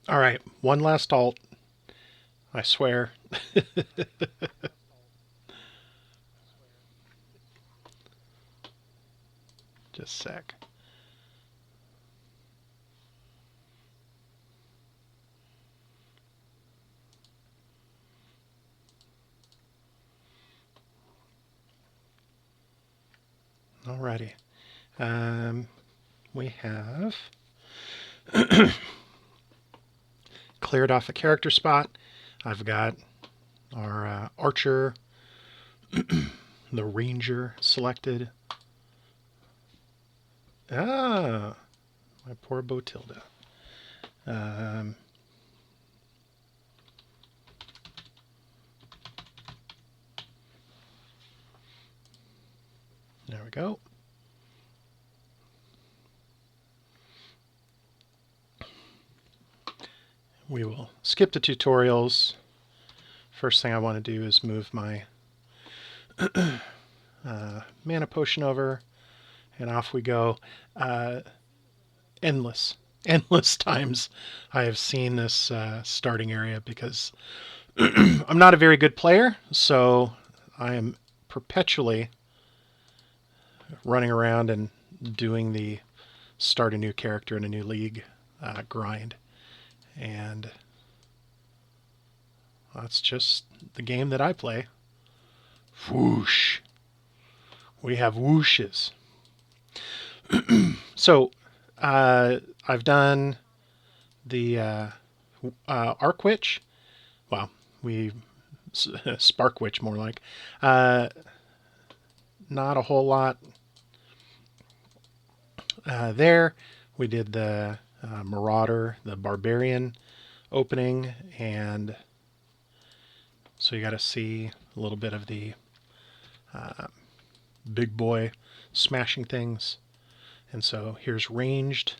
All right, one last alt. I swear. Just a sec. Alrighty. We have cleared off a character spot. I've got our archer, the ranger selected. Ah, my poor Botilda. Um, there we go. We will skip the tutorials. First thing I want to do is move my mana potion over, and off we go. Endless, endless times I have seen this starting area because I'm not a very good player, so I am perpetually running around and doing the start a new character in a new league grind. And that's just the game that I play. Whoosh. We have whooshes. So I've done the Arc Witch. Well, we Spark Witch more like. Not a whole lot there. We did the Marauder, the Barbarian opening, and so you got to see a little bit of the big boy smashing things. And so here's ranged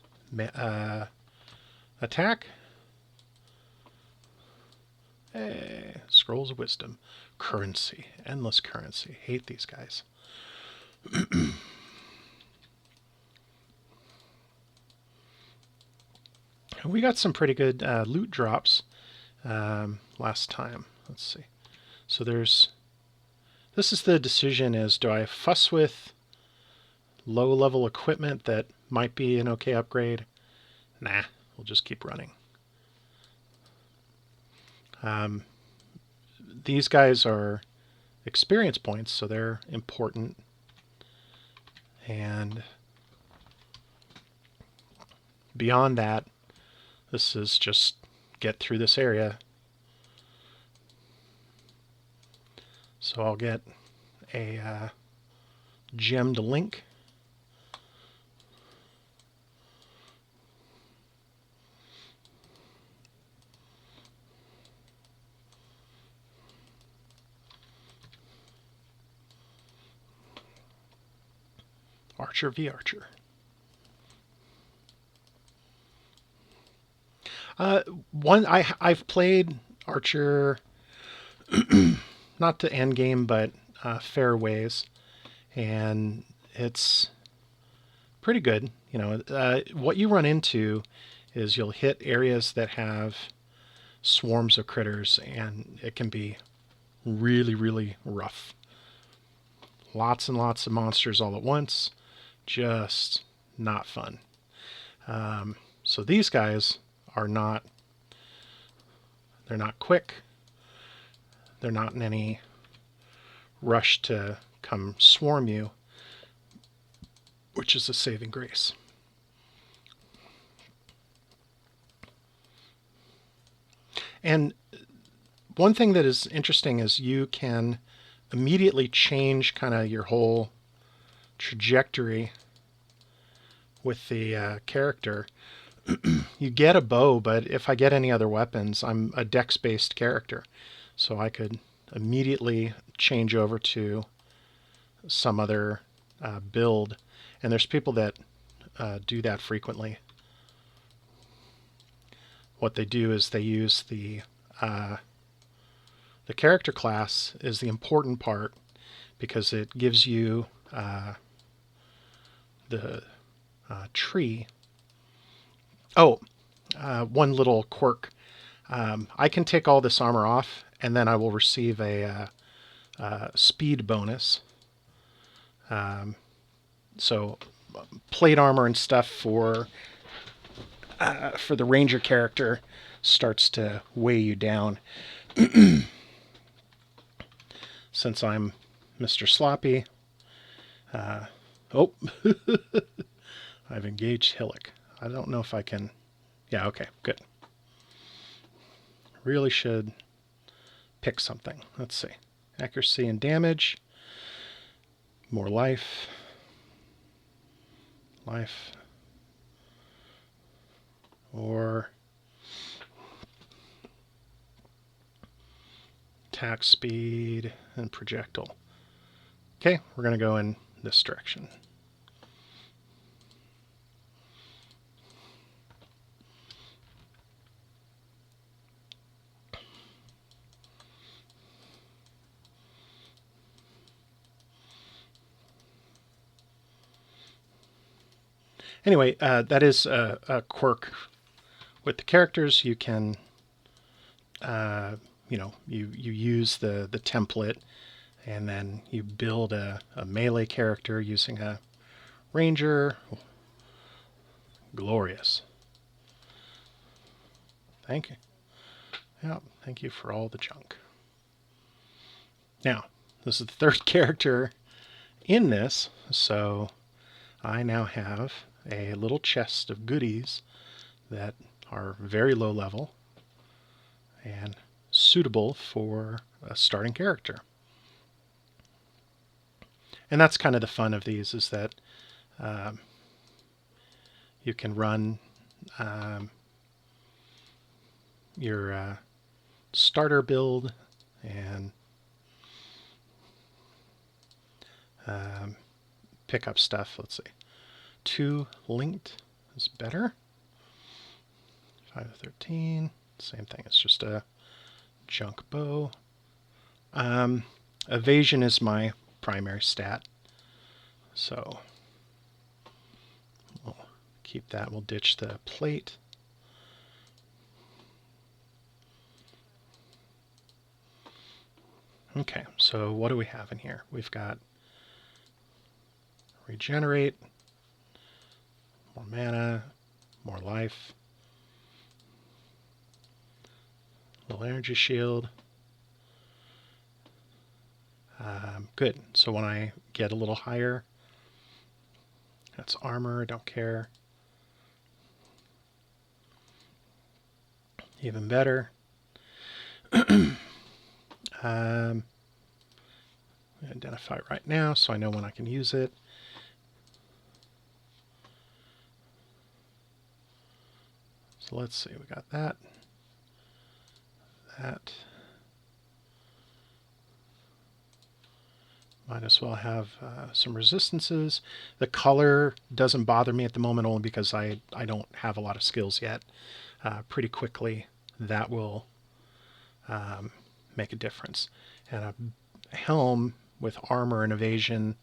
attack. Hey, Scrolls of Wisdom. Currency. Endless currency. Hate these guys. We got some pretty good loot drops last time. Let's see. So this is the decision is, do I fuss with low level equipment that might be an okay upgrade? Nah, we'll just keep running. These guys are experience points, so they're important. And beyond that, this is just get through this area. So I'll get a gemmed link. Archer v Archer. I've played Archer, not to end game, but fairways, and it's pretty good. You know, what you run into is you'll hit areas that have swarms of critters, and it can be really, really rough. Lots and lots of monsters all at once, just not fun. So these guys are not, they're not quick. They're not in any rush to come swarm you, which is a saving grace. And one thing that is interesting is you can immediately change kind of your whole trajectory with the character. You get a bow, but if I get any other weapons, I'm a dex-based character. So I could immediately change over to some other build. And there's people that do that frequently. What they do is they use the character class is the important part because it gives you the tree. Oh, one little quirk. I can take all this armor off, and then I will receive a speed bonus. So plate armor and stuff for the ranger character starts to weigh you down. Since I'm Mr. Sloppy. Oh, I've engaged Hillock. I don't know if I can... Yeah, okay, good. Really should pick something. Let's see. Accuracy and damage. More life. Life. Or attack speed and projectile. Okay, we're going to go in this direction. Anyway, that is a quirk with the characters. You can, you use the template, and then you build a melee character using a ranger. Glorious. Thank you. Yeah, thank you for all the junk. Now, this is the third character in this, so I now have a little chest of goodies that are very low level and suitable for a starting character. And that's kind of the fun of these, is that you can run your starter build and pick up stuff. Let's see. 2 linked is better. 5 to 13. Same thing. It's just a junk bow. Evasion is my primary stat. So we'll keep that. We'll ditch the plate. Okay, so what do we have in here? We've got regenerate, more mana, more life, little energy shield. Good. So when I get a little higher, that's armor. I don't care. Even better. Identify it right now so I know when I can use it. So let's see, we got that. That. Might as well have some resistances. The color doesn't bother me at the moment, only because I don't have a lot of skills yet. Pretty quickly that will make a difference. And a helm with armor and evasion,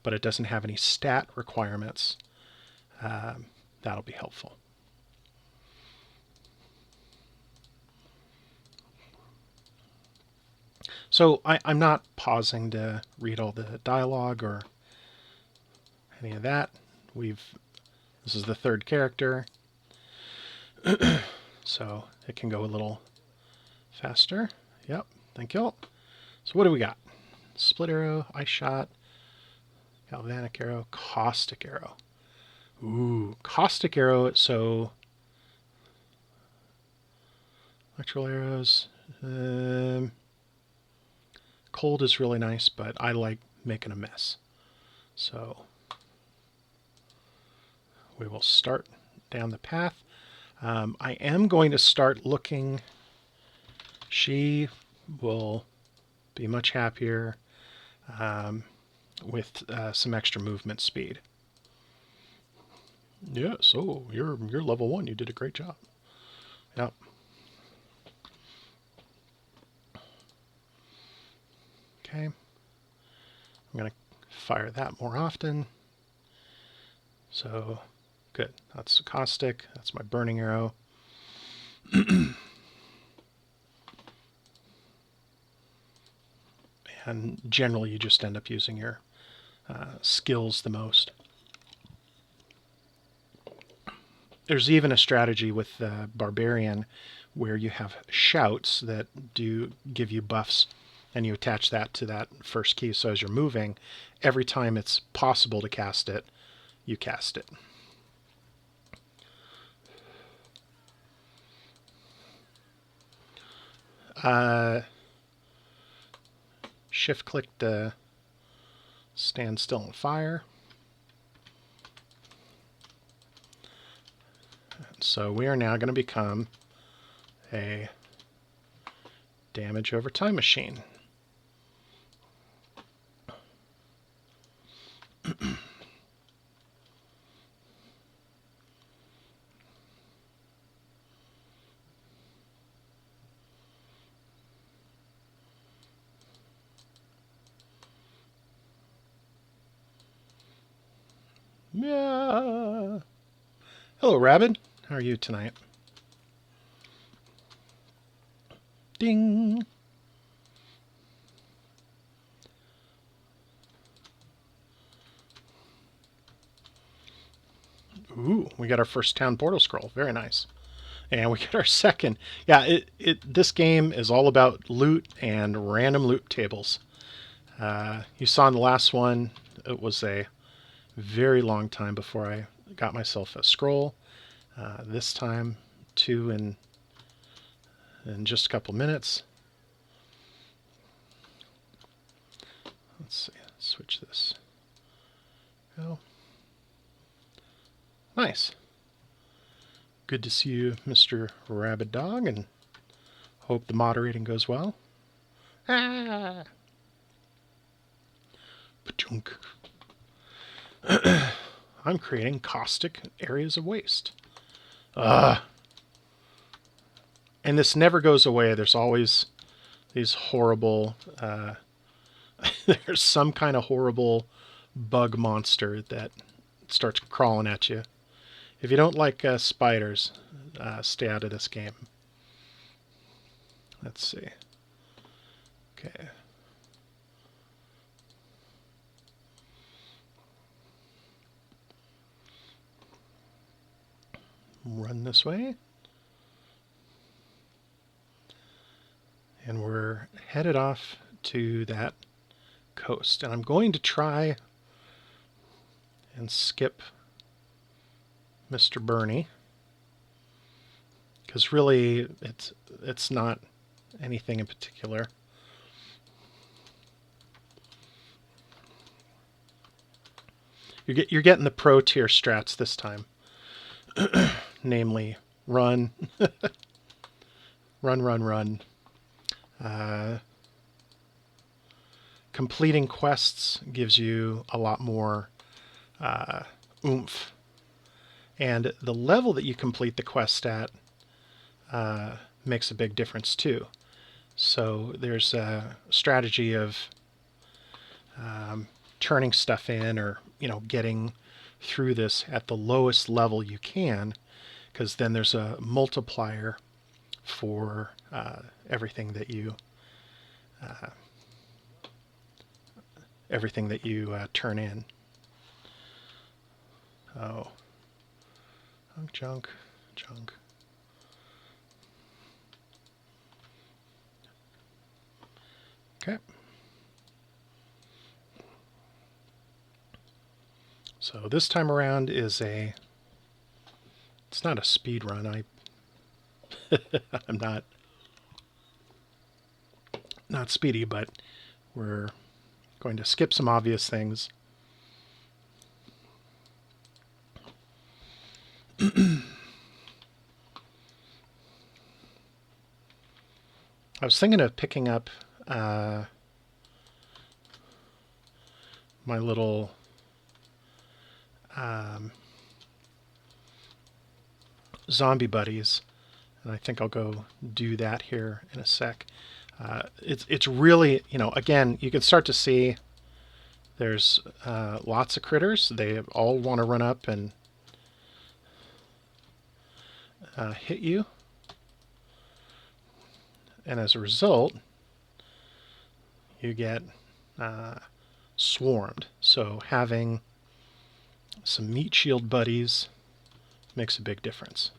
but it doesn't have any stat requirements, that'll be helpful. So I'm not pausing to read all the dialogue or any of that. This is the third character, so it can go a little faster. Yep, thank you. So what do we got? Split arrow, ice shot, galvanic arrow, caustic arrow. Ooh, caustic arrow. So electrical arrows. Cold is really nice, but I like making a mess. So we will start down the path. I am going to start looking. She will be much happier with some extra movement speed. Yeah, so you're level 1. You did a great job. Yep. Okay. I'm going to fire that more often. So, good. That's caustic. That's my burning arrow. And generally you just end up using your skills the most. There's even a strategy with the Barbarian where you have shouts that do give you buffs, and you attach that to that first key. So as you're moving, every time it's possible to cast it, you cast it. Shift click to stand still and fire. So we are now going to become a damage over time machine. Yeah. Hello, Rabbit. How are you tonight? Ding. Ooh, we got our first town portal scroll. Very nice. And we got our second. Yeah, this game is all about loot and random loot tables. You saw in the last one, it was a very long time before I got myself a scroll. This time, two in just a couple minutes. Let's see, switch this. Oh, nice. Good to see you, Mr. Rabbit Dog, and hope the moderating goes well. Ah! Pachunk. I'm creating caustic areas of waste. And this never goes away. There's always these horrible... there's some kind of horrible bug monster that starts crawling at you. If you don't like spiders, stay out of this game. Let's see. Okay. Run this way. And we're headed off to that coast. And I'm going to try and skip Mr. Bernie, because really it's not anything in particular. You're getting the pro tier strats this time. Namely, run, run. Completing quests gives you a lot more oomph. And the level that you complete the quest at makes a big difference too. So there's a strategy of turning stuff in, or getting through this at the lowest level you can, because then there's a multiplier for everything that you turn in. Oh, junk. Okay. So this time around it's not a speed run. I'm not speedy, but we're going to skip some obvious things. I was thinking of picking up my little zombie buddies, and I think I'll go do that here in a sec. It's really, again, you can start to see there's lots of critters. They all want to run up and hit you. And as a result, you get swarmed. So having some meat shield buddies makes a big difference.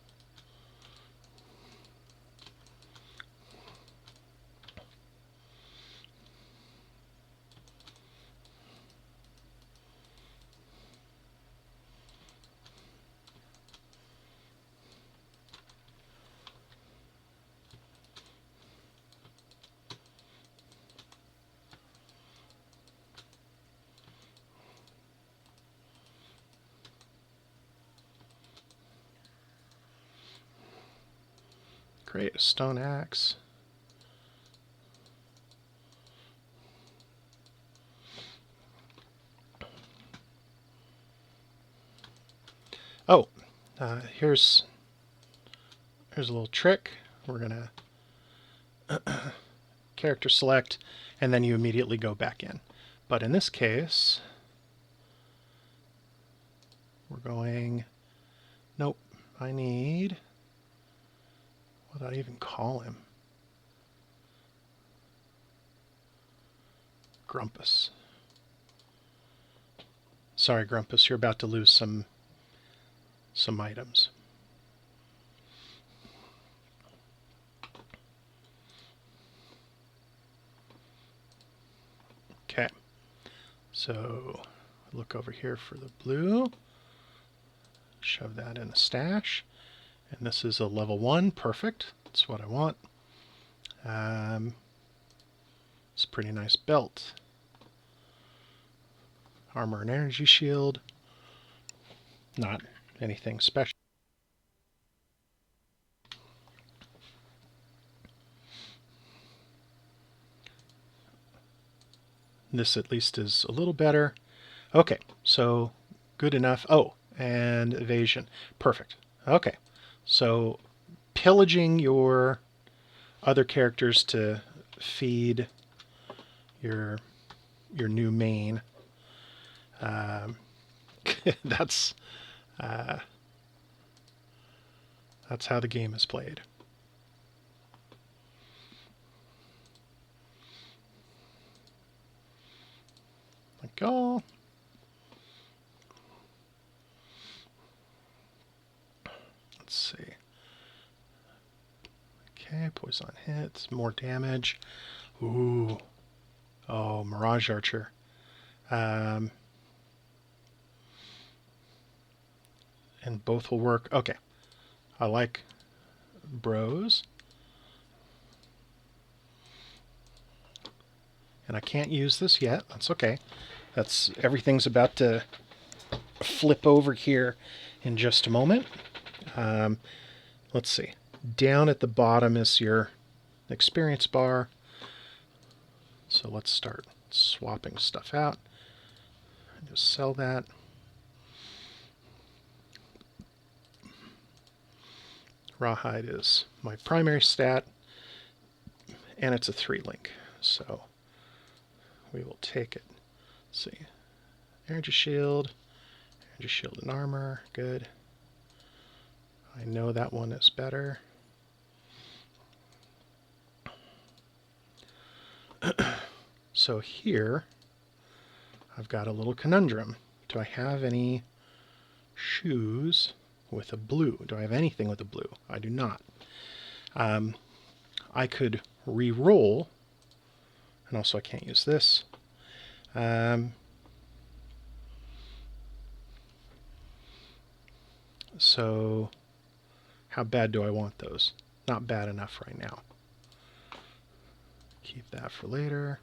Great, a stone axe. Oh, here's a little trick. We're gonna character select, and then you immediately go back in. But in this case, we're going, nope, I need, what did I even call him? Grumpus. Sorry, Grumpus, you're about to lose some items. Okay, so look over here for the blue. Shove that in the stash. And this is a level 1, perfect. That's what I want. It's a pretty nice belt. Armor and energy shield. Not anything special. This at least is a little better. Okay, so good enough. Oh, and evasion. Perfect. Okay, so pillaging your other characters to feed your new main. That's how the game is played. Like, oh. Let's see. Okay, poison hits, more damage. Ooh. Oh, Mirage Archer. And both will work. Okay. I like bros. And I can't use this yet. That's okay. Everything's about to flip over here in just a moment. Let's see. Down at the bottom is your experience bar. So let's start swapping stuff out. Just sell that. Rawhide is my primary stat, and it's a 3-link. So we will take it. Let's see. Energy shield and armor, good. I know that one is better. So here, I've got a little conundrum. Do I have any shoes with a blue? Do I have anything with a blue? I do not. I could re-roll, and also I can't use this. So how bad do I want those? Not bad enough right now. Keep that for later.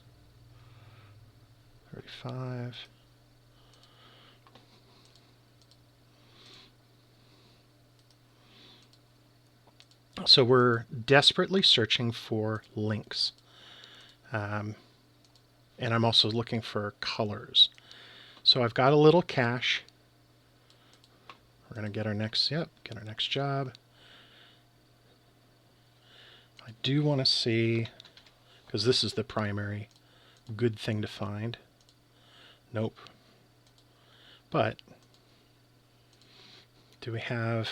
35. So we're desperately searching for links. And I'm also looking for colors. So I've got a little cache. We're going to get our next job. I do want to see, because this is the primary good thing to find. Nope. But do we have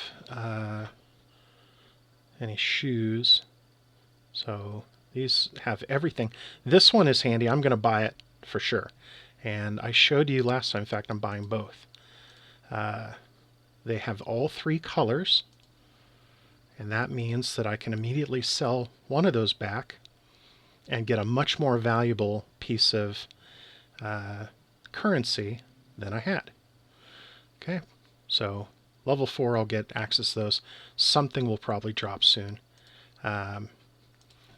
any shoes? So These have everything. This one is handy. I'm going to buy it for sure. And I showed you last time. In fact, I'm buying both. They have all 3 colors. And that means that I can immediately sell one of those back and get a much more valuable piece of currency than I had. Okay, so level 4 I'll get access to those. Something will probably drop soon.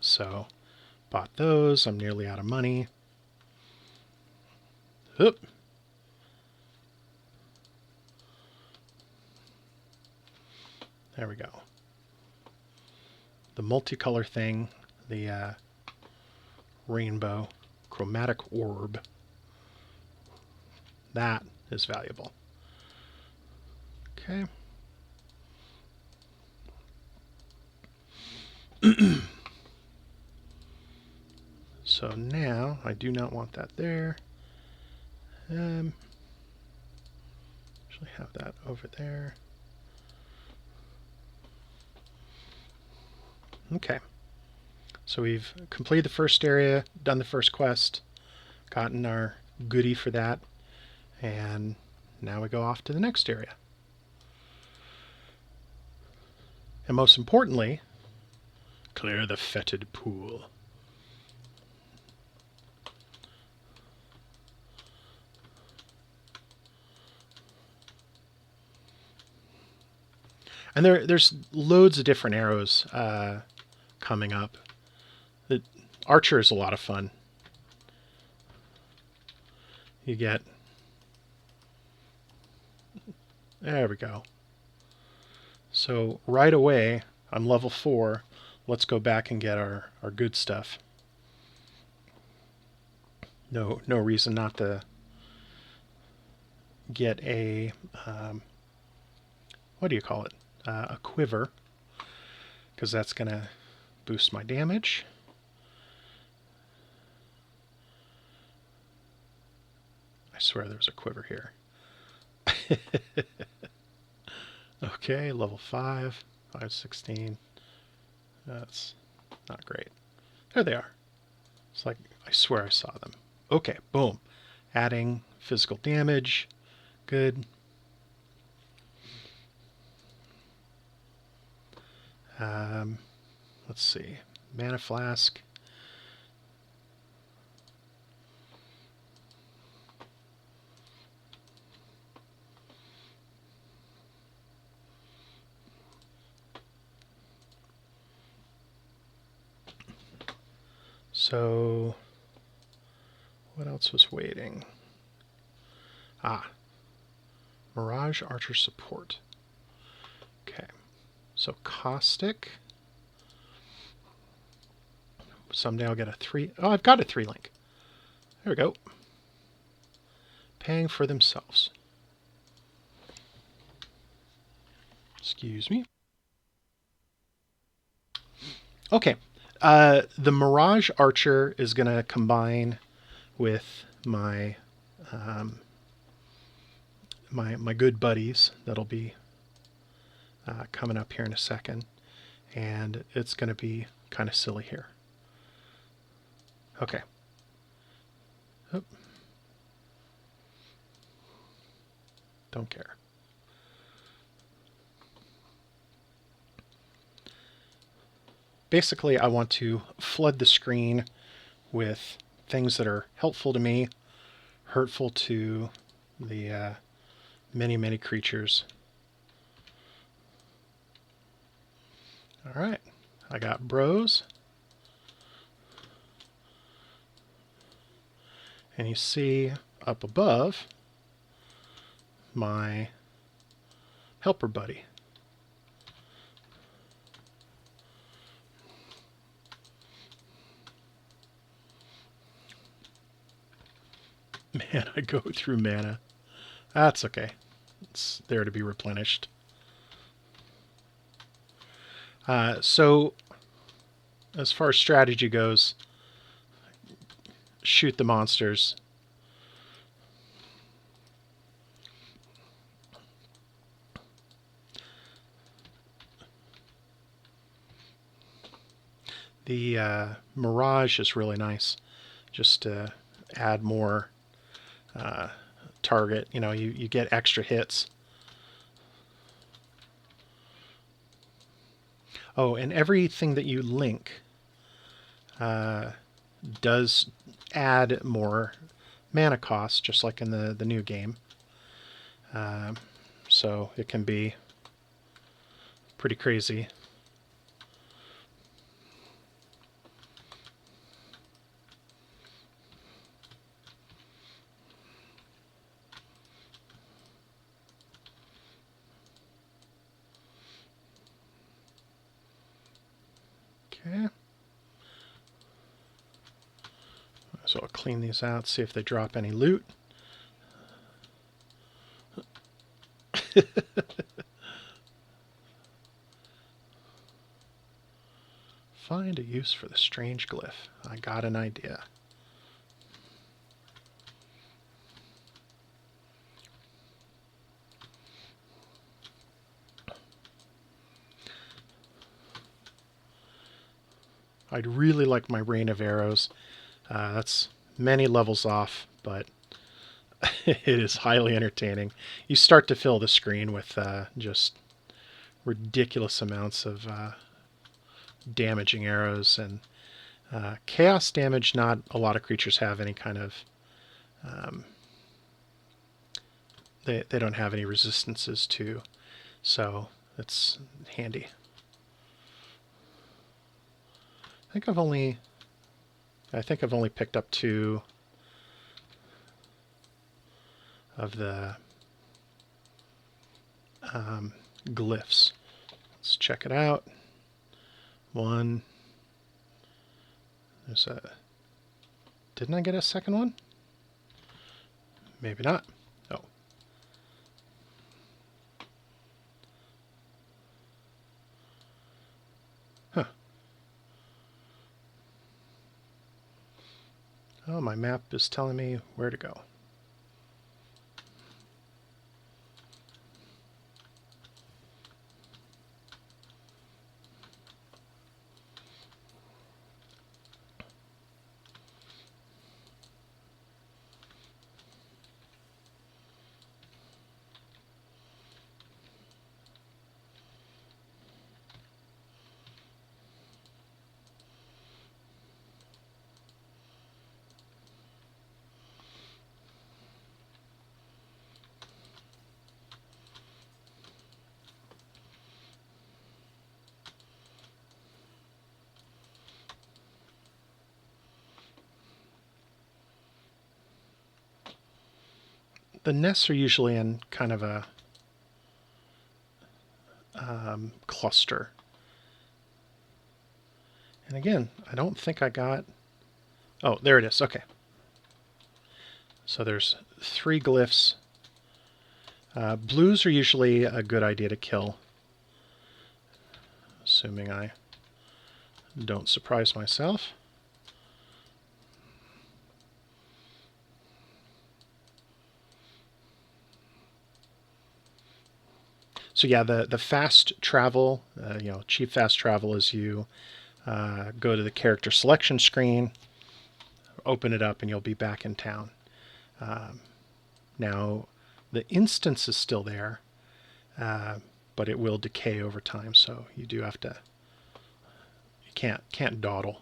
So bought those. I'm nearly out of money. Oop. There we go. The multicolor thing, the rainbow chromatic orb, that is valuable. Okay. So now I do not want that there. Actually have that over there. Okay. So we've completed the first area, done the first quest, gotten our goodie for that, and now we go off to the next area. And most importantly, clear the fetid pool. And there's loads of different arrows coming up. The Archer is a lot of fun. You get... There we go. So right away, I'm level 4. Let's go back and get our good stuff. No reason not to get a... what do you call it? A quiver, because that's going to boost my damage. I swear there's a quiver here. Okay, level 5, 516. That's not great. There they are. It's like, I swear I saw them. Okay, boom. Adding physical damage. Good. Let's see. Mana flask. So, what else was waiting? Mirage Archer support. Okay. So caustic. Someday I'll get a 3. Oh, I've got a 3 link. There we go. Paying for themselves. Excuse me. Okay. The Mirage Archer is going to combine with my my good buddies that'll be coming up here in a second, and it's going to be kind of silly here. Okay. Oop. Don't care. Basically, I want to flood the screen with things that are helpful to me, hurtful to the many creatures. All right, I got bros. And you see up above my helper buddy. Man, I go through mana. That's okay. It's there to be replenished. So, as far as strategy goes, shoot the monsters. The Mirage is really nice, just to add more target. You know, you get extra hits. Oh, and everything that you link does add more mana cost, just like in the new game. So it can be pretty crazy. Okay. So I'll clean these out, see if they drop any loot. Find a use for the strange glyph. I got an idea. I'd really like my rain of arrows. That's many levels off, but it is highly entertaining. You start to fill the screen with just ridiculous amounts of damaging arrows, and chaos damage. Not a lot of creatures have any kind of they don't have any resistances to, so it's handy. I think I've only picked up 2 of the glyphs. Let's check it out. 1. There's a... Didn't I get a second one? Maybe not. Oh. Huh. Oh, my map is telling me where to go. The nests are usually in kind of a cluster. And again, I don't think I got... Oh, there it is. Okay. So there's 3 glyphs. Blues are usually a good idea to kill, assuming I don't surprise myself. So yeah, the fast travel, cheap fast travel is you go to the character selection screen, open it up, and you'll be back in town. Now, the instance is still there, but it will decay over time, so you do have to... You can't dawdle.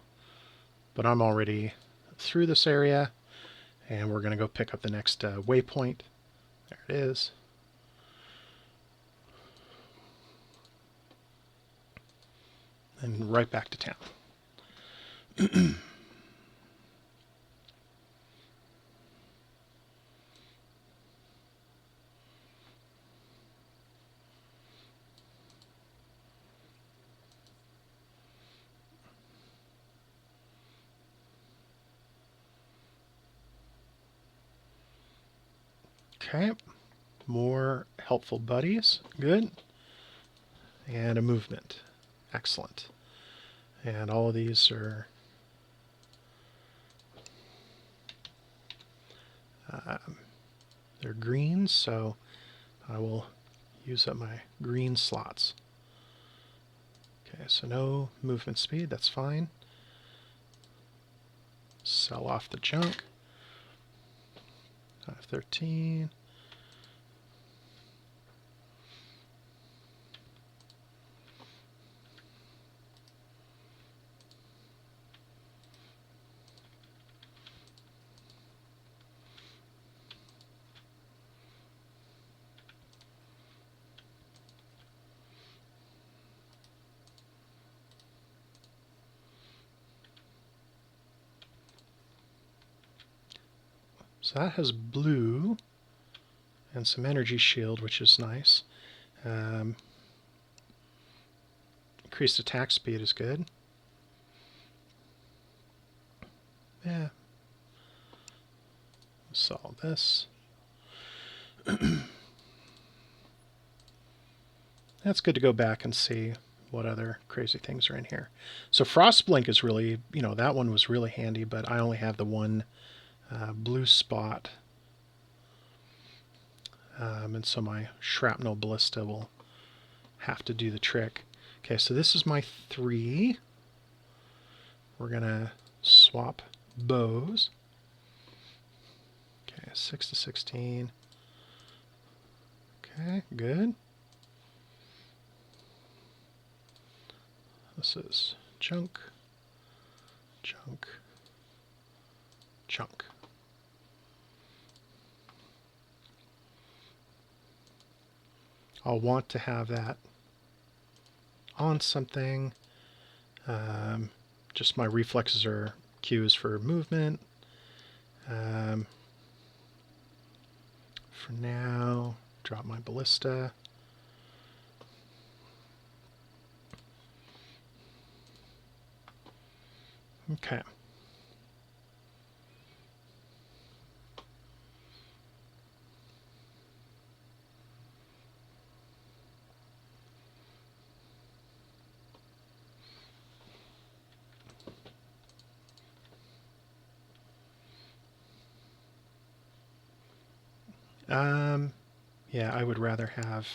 But I'm already through this area, and we're going to go pick up the next waypoint. There it is. And right back to town. Okay, more helpful buddies. Good. And a movement. Excellent. And all of these are they're greens, so I will use up my green slots. Okay, so no movement speed, that's fine. Sell off the junk. 513. So that has blue and some energy shield, which is nice. Increased attack speed is good. Yeah. Sell this. That's good to go back and see what other crazy things are in here. So Frostblink is really, that one was really handy, but I only have the one blue spot. And so my Shrapnel Ballista will have to do the trick. Okay, so this is my 3. We're going to swap bows. Okay, 6 to 16. Okay, good. This is junk, junk, junk. I'll want to have that on something. Just my reflexes are cues for movement. For now, drop my ballista. Okay. Yeah, I would rather have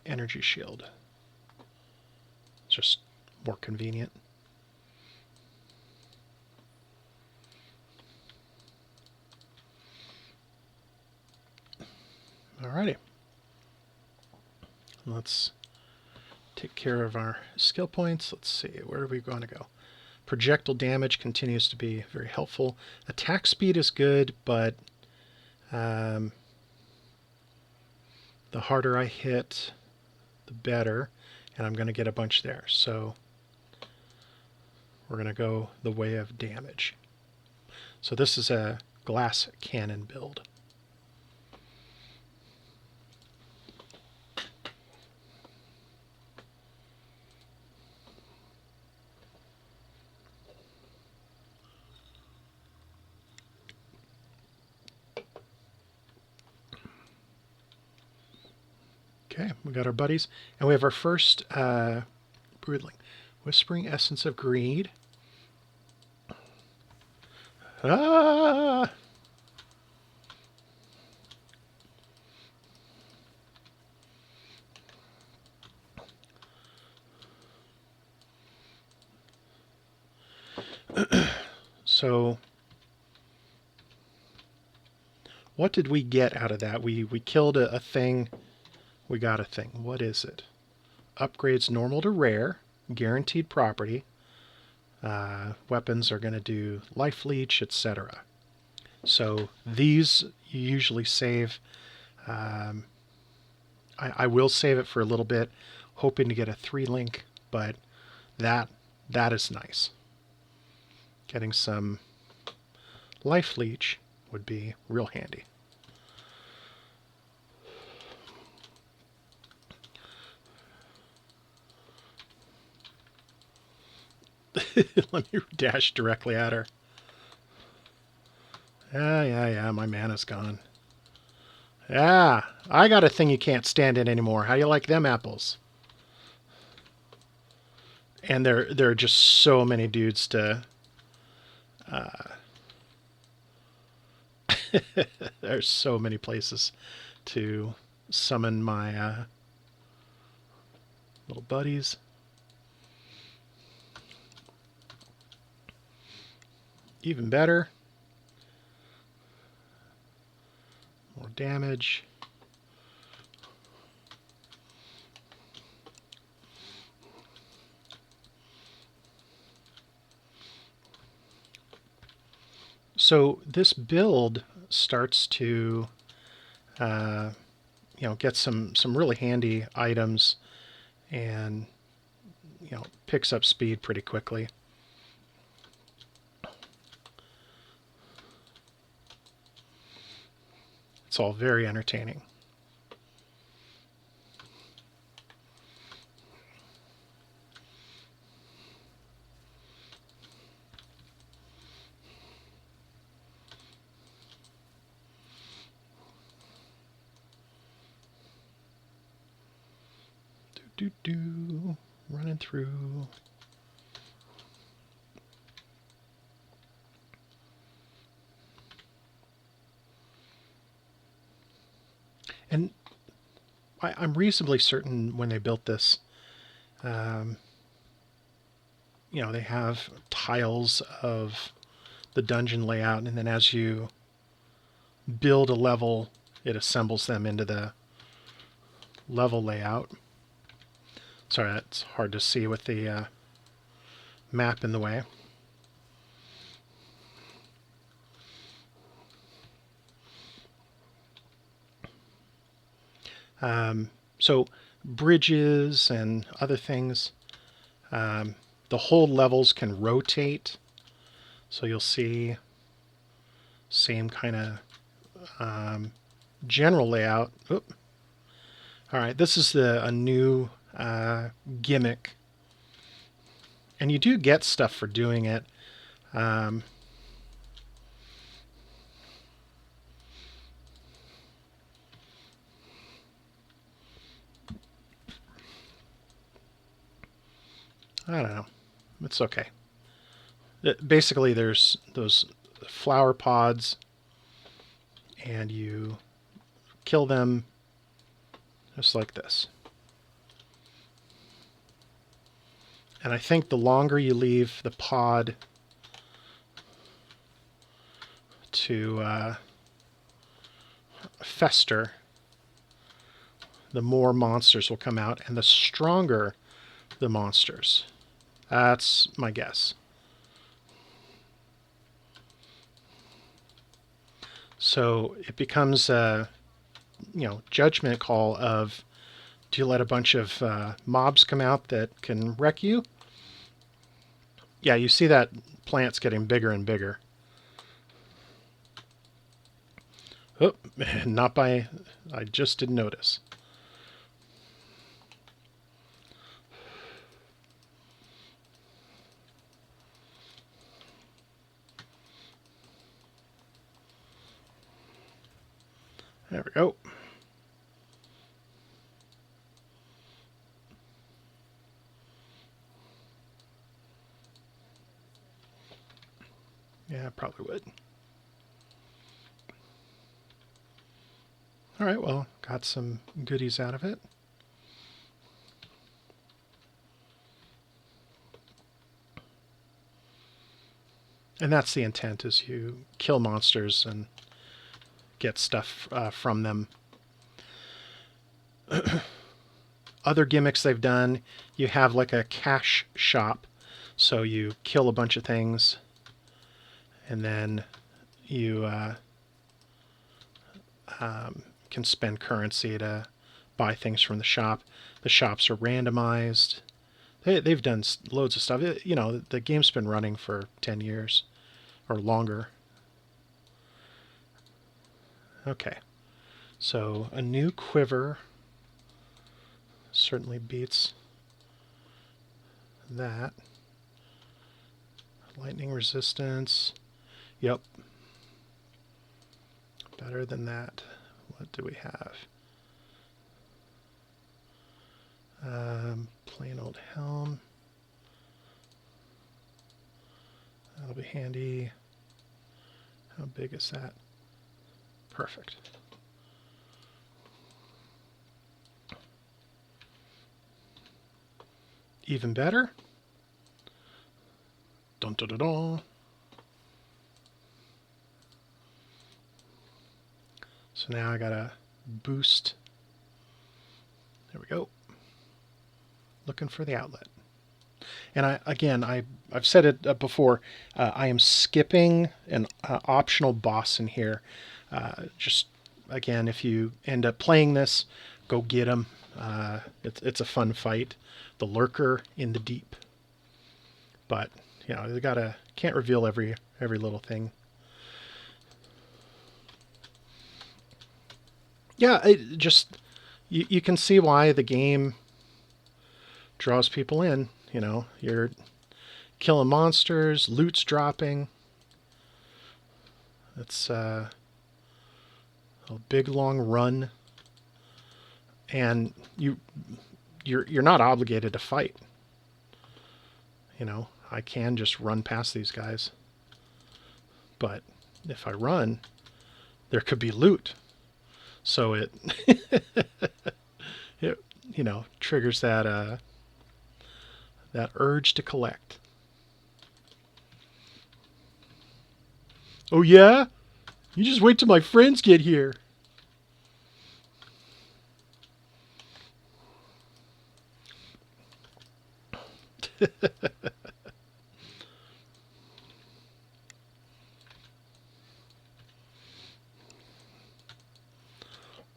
energy shield. It's just more convenient. Alrighty. Let's take care of our skill points. Let's see, where are we going to go? Projectile damage continues to be very helpful. Attack speed is good, but the harder I hit, the better, and I'm going to get a bunch there. So we're going to go the way of damage. So this is a glass cannon build. Okay, we got our buddies, and we have our first broodling. Whispering Essence of Greed. Ah! So, what did we get out of that? We killed a thing. We got a thing. What is it? Upgrades normal to rare. Guaranteed property. Weapons are going to do life leech, etc. So these you usually save. I will save it for a little bit, hoping to get a 3-link, but that is nice. Getting some life leech would be real handy. Let me dash directly at her. Yeah, my mana's gone. Yeah, I got a thing you can't stand it anymore. How do you like them apples? And there are just so many dudes to... there's so many places to summon my little buddies. Even better. More damage. So this build starts to, get some really handy items, and picks up speed pretty quickly. It's all very entertaining. Running through. And I'm reasonably certain when they built this, they have tiles of the dungeon layout, and then as you build a level, it assembles them into the level layout. Sorry, that's hard to see with the map in the way. So bridges and other things, the whole levels can rotate. So you'll see same kind of general layout. Oop. All right, this is a new gimmick, and you do get stuff for doing it. I don't know. It's okay. Basically, there's those flower pods, and you kill them just like this. And I think the longer you leave the pod to fester, the more monsters will come out, and the stronger the monsters. That's my guess. So it becomes a judgment call of, do you let a bunch of mobs come out that can wreck you? Yeah, you see that plant's getting bigger and bigger. Oh, not by... I just didn't notice. There we go. Yeah, I probably would. All right, well, got some goodies out of it. And that's the intent, is you kill monsters and get stuff from them. Other gimmicks they've done, you have like a cash shop. So you kill a bunch of things, and then you can spend currency to buy things from the shop. The shops are randomized. They've done loads of stuff. The game's been running for 10 years or longer. Okay, so a new quiver certainly beats that. Lightning resistance. Yep. Better than that. What do we have? Plain old helm. That'll be handy. How big is that? Perfect. Even better. Dun dun dun dun. So now I gotta boost. There we go. Looking for the outlet. And I've said it before, I am skipping an optional boss in here. Just, again, if you end up playing this, go get him. It's a fun fight. The lurker in the deep. But, you know, can't reveal every little thing. Yeah, it just, you can see why the game draws people in. You know, you're killing monsters, loot's dropping. It's a big long run, and you're not obligated to fight. You know, I can just run past these guys, but if I run, there could be loot. So it, it you know, triggers that that urge to collect. Oh yeah? You just wait till my friends get here.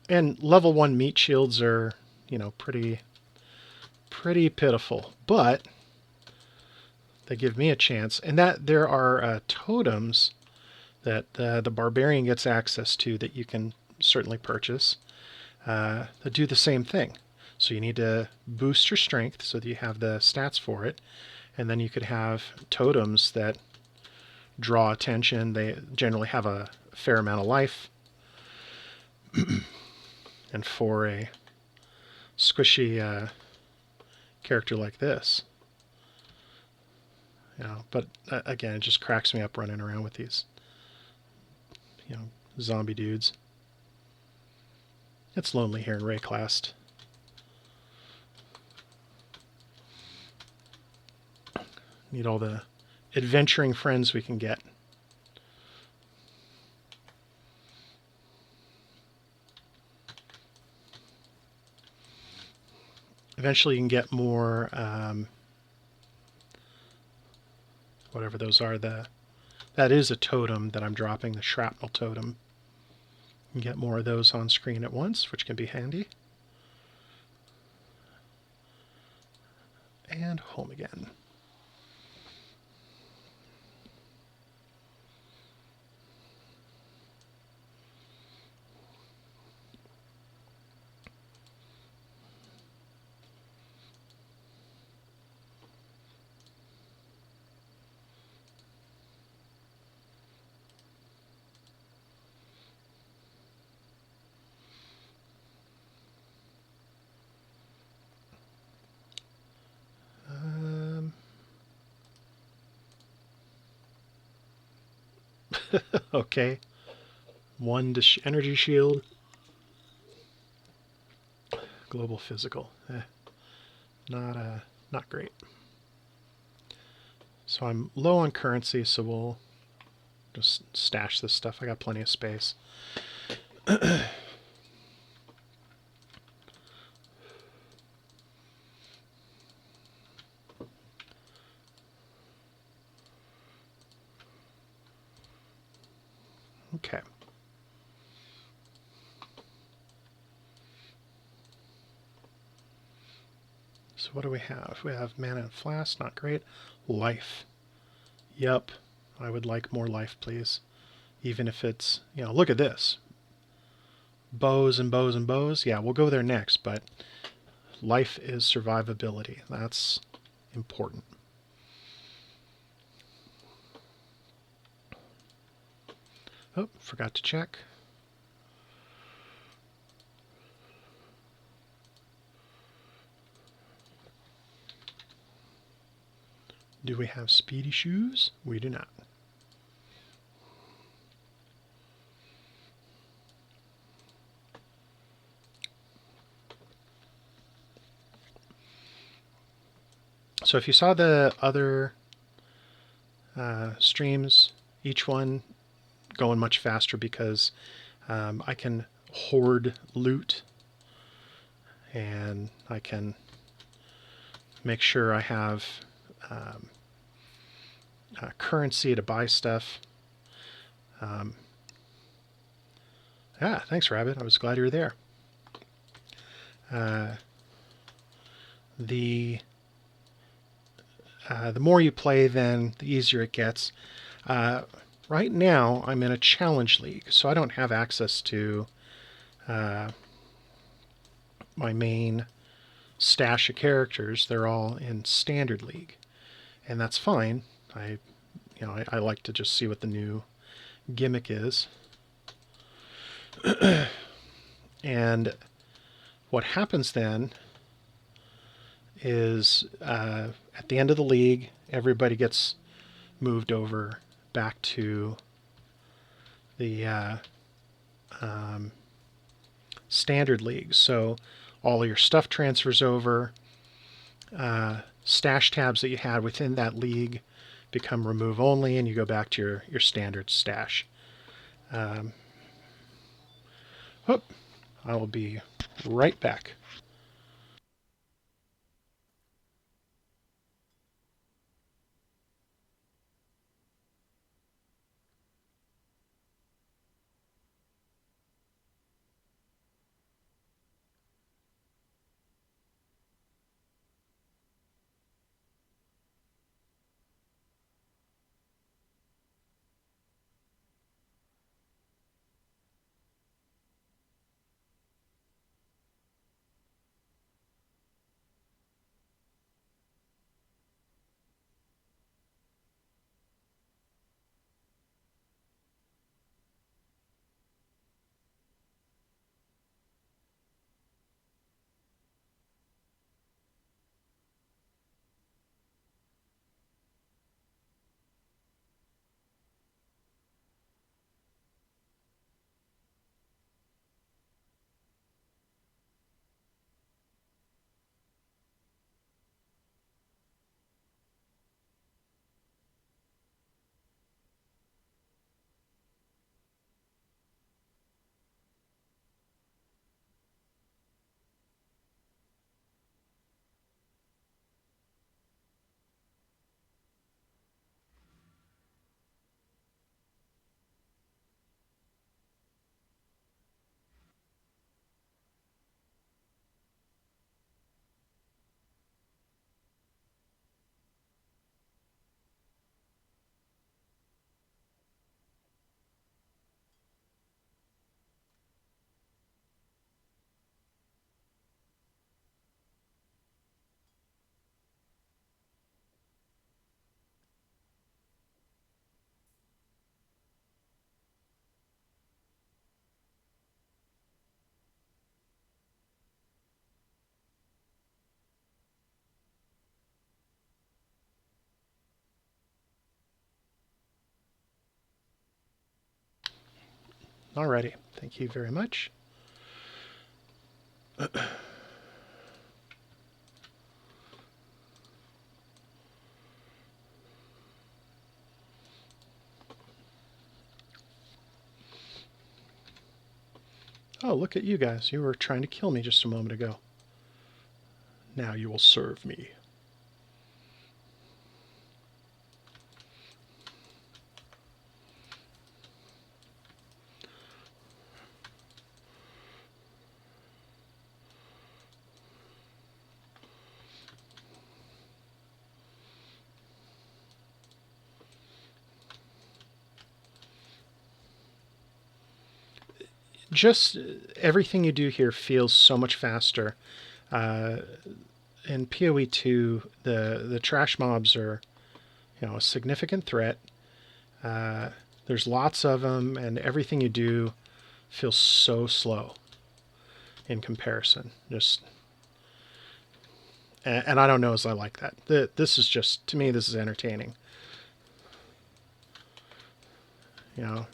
And level 1 meat shields are, you know, pretty pitiful, but they give me a chance. And that there are totems that the barbarian gets access to that you can certainly purchase that do the same thing. So you need to boost your strength so that you have the stats for it, and then you could have totems that draw attention. They generally have a fair amount of life. And for a squishy character like this, you know, but again, it just cracks me up running around with these, you know, zombie dudes. It's lonely here in Rayclast. Need all the adventuring friends we can get. Eventually you can get more, whatever those are. That is a totem that I'm dropping, the shrapnel totem. You can get more of those on screen at once, which can be handy. And home again. Okay. One energy shield. Global physical. Not great. So I'm low on currency, so we'll just stash this stuff. I got plenty of space. Okay. So what do we have? We have mana and flask, not great. Life. Yep. I would like more life, please. Even if it's, you know, look at this. Bows and bows and bows. Yeah, we'll go there next, but life is survivability. That's important. Oh, forgot to check. Do we have speedy shoes? We do not. So if you saw the other streams, each one going much faster because I can hoard loot, and I can make sure I have currency to buy stuff. Thanks, Rabbit. I was glad you were there. The more you play, then the easier it gets. Right now, I'm in a challenge league, so I don't have access to my main stash of characters. They're all in standard league, and that's fine. I like to just see what the new gimmick is. And what happens then is at the end of the league, everybody gets moved over back to the standard league. So all of your stuff transfers over. Stash tabs that you had within that league become remove only, and you go back to your standard stash. I will be right back. Alrighty, thank you very much. Oh, look at you guys. You were trying to kill me just a moment ago. Now you will serve me. Just everything you do here feels so much faster. In PoE2, the trash mobs are, a significant threat. There's lots of them, and everything you do feels so slow in comparison. And I don't know as I like that. This is just, to me, this is entertaining. You know.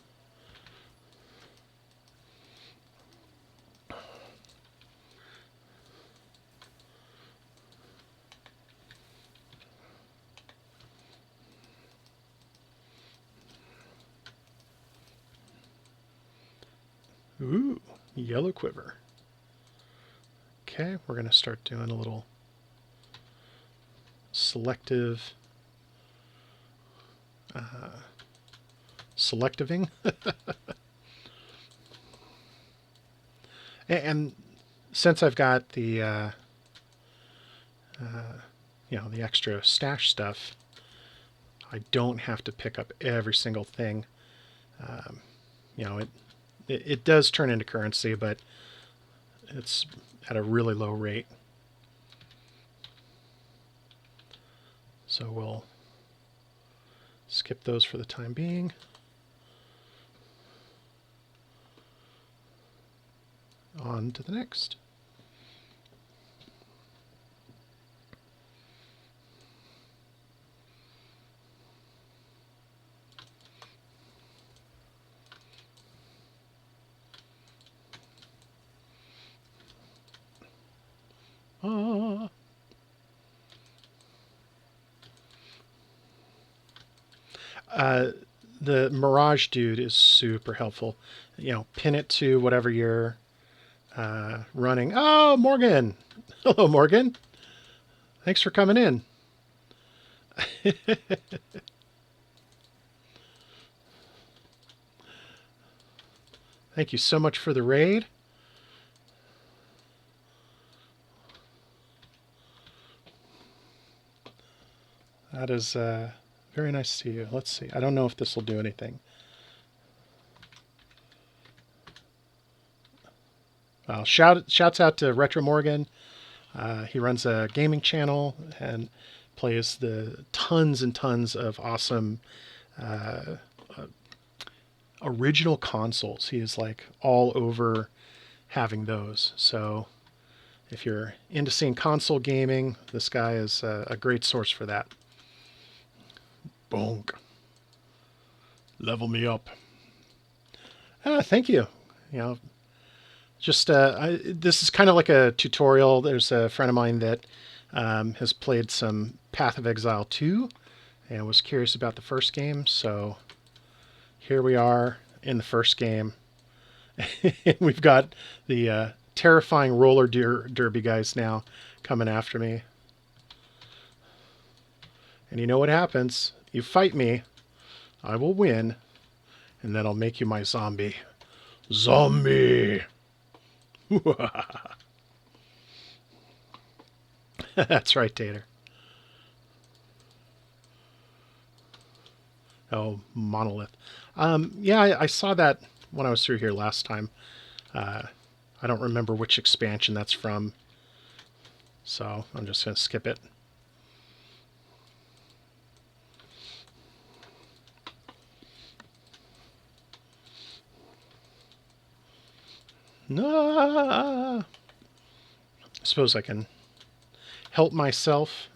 Ooh, yellow quiver. Okay, we're going to start doing a little selective selectiving. And since I've got the the extra stash stuff, I don't have to pick up every single thing. You know, it does turn into currency, but it's at a really low rate. So we'll skip those for the time being. On to the next. Ah. The Mirage dude is super helpful. You know, pin it to whatever you're running. Oh, Morgan! Hello, Morgan. Thanks for coming in. Thank you so much for the raid. That is very nice to see you. Let's see. I don't know if this will do anything. Well, shouts out to Retro Morgan. He runs a gaming channel and plays the tons and tons of awesome original consoles. He is like all over having those. So if you're into seeing console gaming, this guy is a great source for that. Bonk. Level me up. Thank you. You know, just this is kind of like a tutorial. There's a friend of mine that has played some Path of Exile 2 and was curious about the first game. So here we are in the first game. We've got the terrifying roller derby guys now coming after me. And you know what happens? You fight me, I will win, and then I'll make you my zombie. Zombie! That's right, Tater. Oh, Monolith. Yeah, I saw that when I was through here last time. I don't remember which expansion that's from, so I'm just going to skip it. No. I suppose I can help myself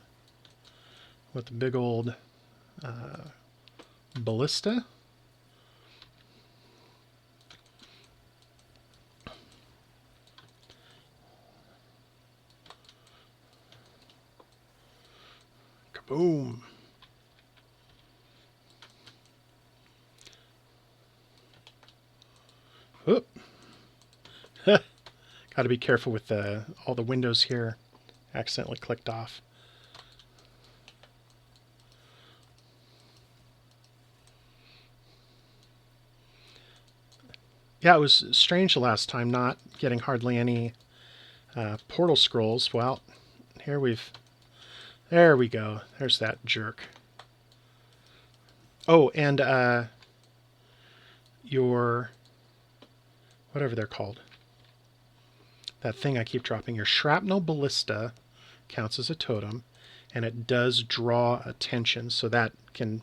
with the big old ballista. Kaboom. Oop. Got to be careful with all the windows here. Accidentally clicked off. Yeah, it was strange the last time not getting hardly any portal scrolls. Well, here there we go. There's that jerk. Oh, and your, whatever they're called, that thing I keep dropping, your shrapnel ballista counts as a totem, and it does draw attention, so that can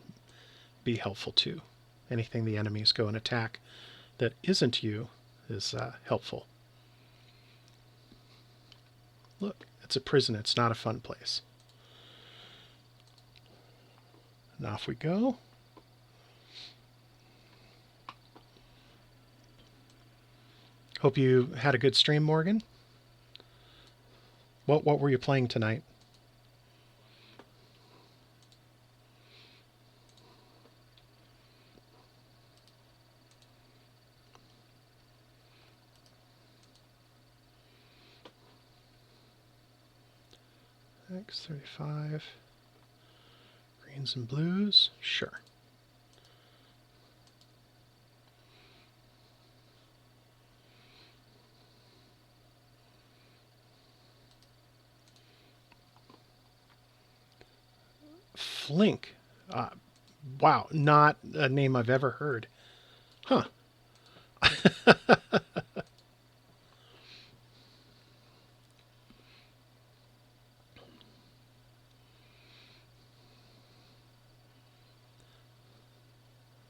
be helpful too. Anything the enemies go and attack that isn't you is helpful. Look, it's a prison. It's not a fun place. And off we go. Hope you had a good stream, Morgan. What were you playing tonight? X35. Greens and blues. Sure. Flink. Wow, not a name I've ever heard. Huh.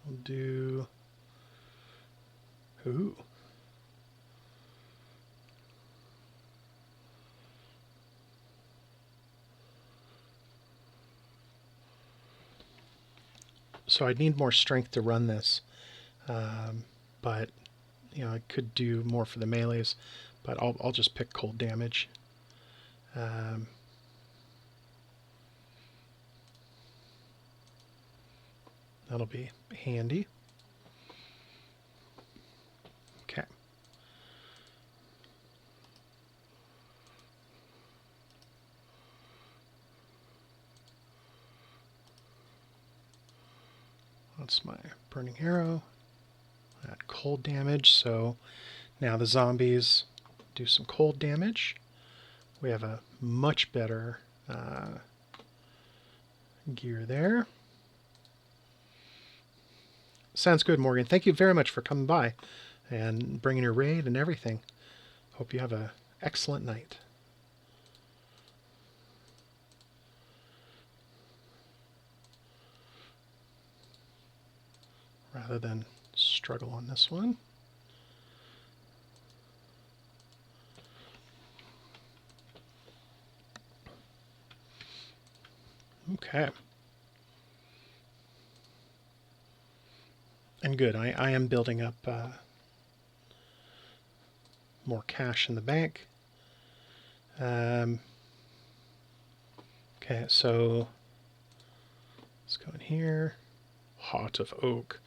We'll do... Ooh. So I need more strength to run this. But, you know, I could do more for the melees. But I'll just pick cold damage. That'll be handy. Okay. That's my burning arrow. That cold damage. So now the zombies do some cold damage. We have a much better gear there. Sounds good, Morgan. Thank you very much for coming by and bringing your raid and everything. Hope you have an excellent night. Rather than struggle on this one. Okay. And good, I am building up more cash in the bank. Okay, so let's go in here. Heart of Oak.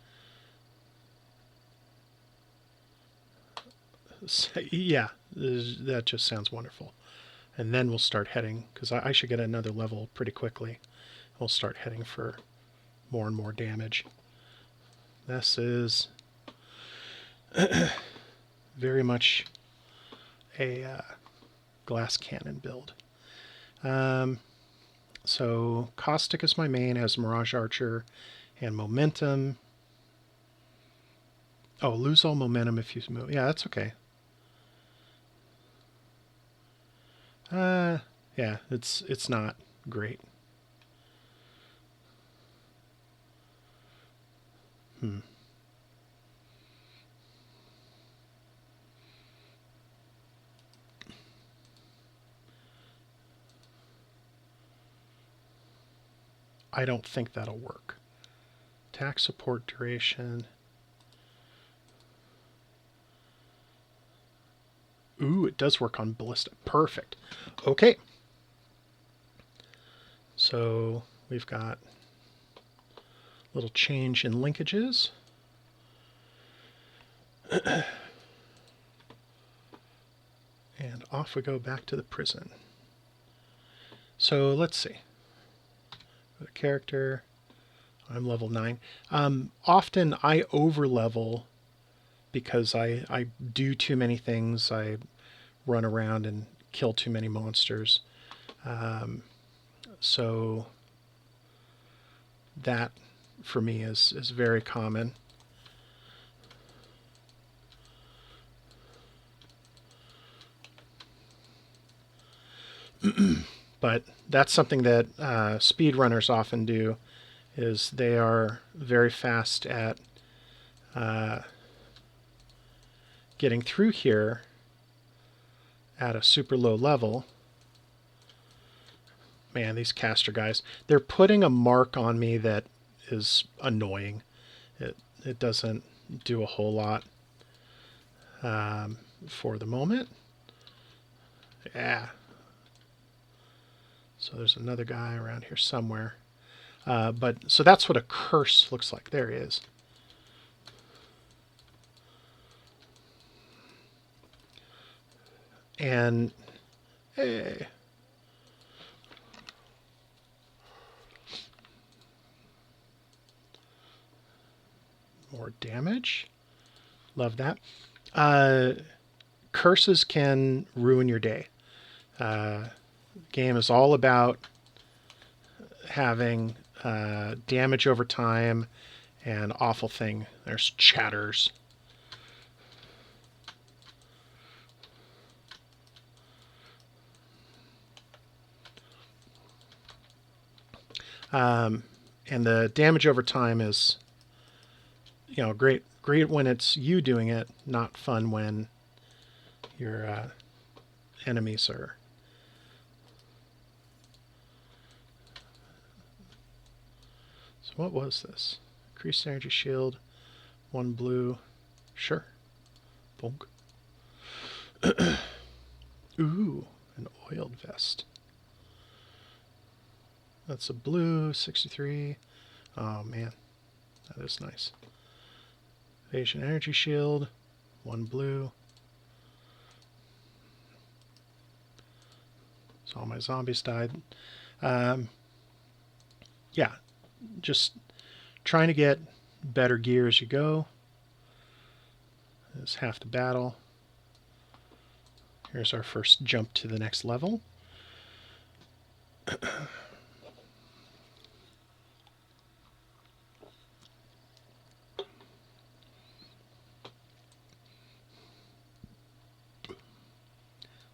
So, yeah, that just sounds wonderful. And then we'll start heading, because I should get another level pretty quickly. We'll start heading for more and more damage. This is very much a glass cannon build. So Caustic is my main, as Mirage Archer and Momentum. Oh, lose all momentum if you move. Yeah, that's okay. Yeah, it's not great. I don't think that'll work. Attack support duration. Ooh, it does work on ballista. Perfect. Okay. So we've got a little change in linkages. And off we go back to the prison. So let's see. The character. I'm level 9. Often I overlevel because I do too many things. I run around and kill too many monsters. So that for me is very common. But that's something that speedrunners often do, is they are very fast at getting through here at a super low level. Man, these caster guys, they're putting a mark on me that is annoying. It doesn't do a whole lot for the moment. Yeah. So there's another guy around here somewhere. So that's what a curse looks like. There he is. And hey, damage. Love that. Curses can ruin your day. Game is all about having damage over time and awful thing. There's chatters. And the damage over time is, great when it's you doing it, not fun when your enemies are. So what was this? Increased energy shield, 1 blue. Sure. Bonk. Ooh, an oiled vest. That's a blue, 63. Oh man, that is nice. Evasion energy shield, 1 blue. So all my zombies died. Yeah, just trying to get better gear as you go. This is half the battle. Here's our first jump to the next level.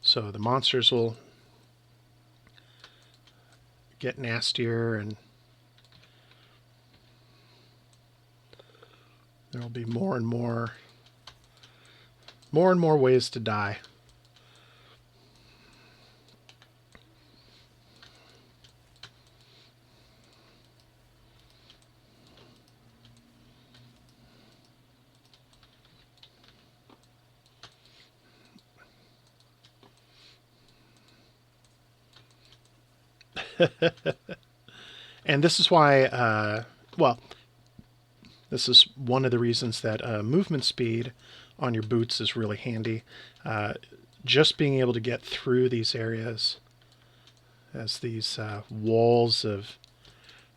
So the monsters will get nastier, and there will be more and more ways to die. And this is why, this is one of the reasons that movement speed on your boots is really handy. Just being able to get through these areas as these walls of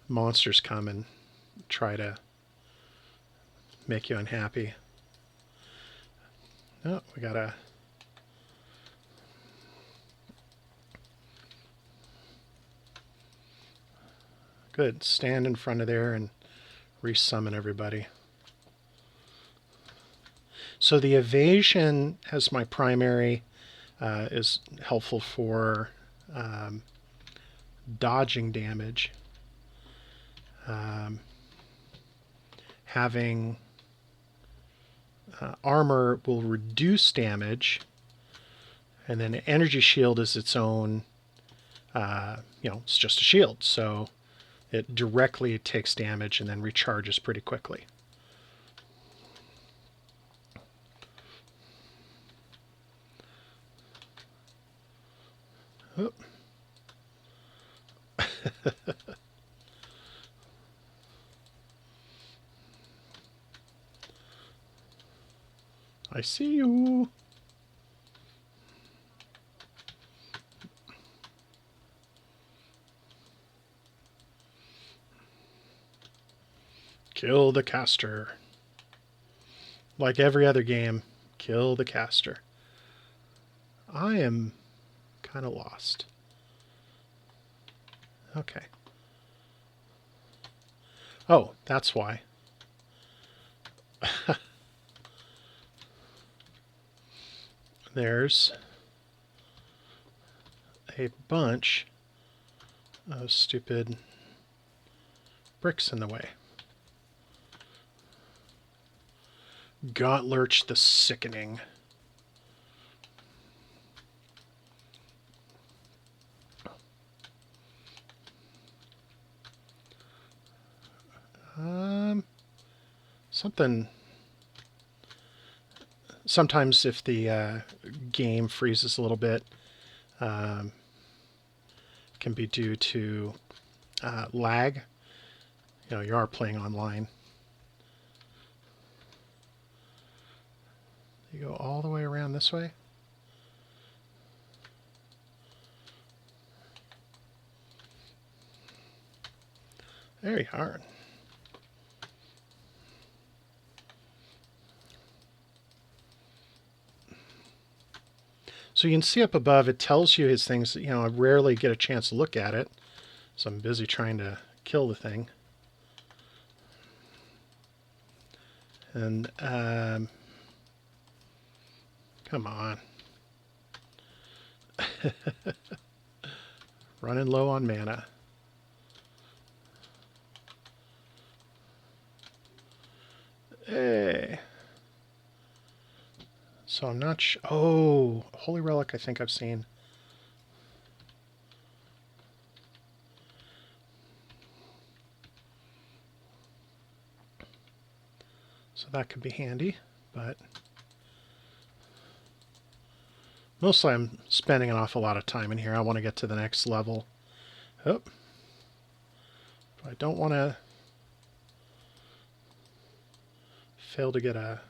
monsters come and try to make you unhappy. Oh, we got a... Good. Stand in front of there and resummon everybody. So the evasion as my primary is helpful for dodging damage. Having armor will reduce damage, and then energy shield is its own, it's just a shield, so it directly takes damage and then recharges pretty quickly. Oh. I see you. Kill the caster. Like every other game, kill the caster. I am kind of lost. Okay. Oh, that's why. There's a bunch of stupid bricks in the way. Gauntlerch the Sickening. Something... Sometimes if the game freezes a little bit, can be due to lag. You are playing online. You go all the way around this way. There you are. So you can see up above, it tells you his things. You know, I rarely get a chance to look at it, so I'm busy trying to kill the thing. And, come on. Running low on mana. Hey. So I'm not oh, Holy Relic I think I've seen. So that could be handy, but mostly I'm spending an awful lot of time in here. I want to get to the next level. Oh. I don't want to fail to get a,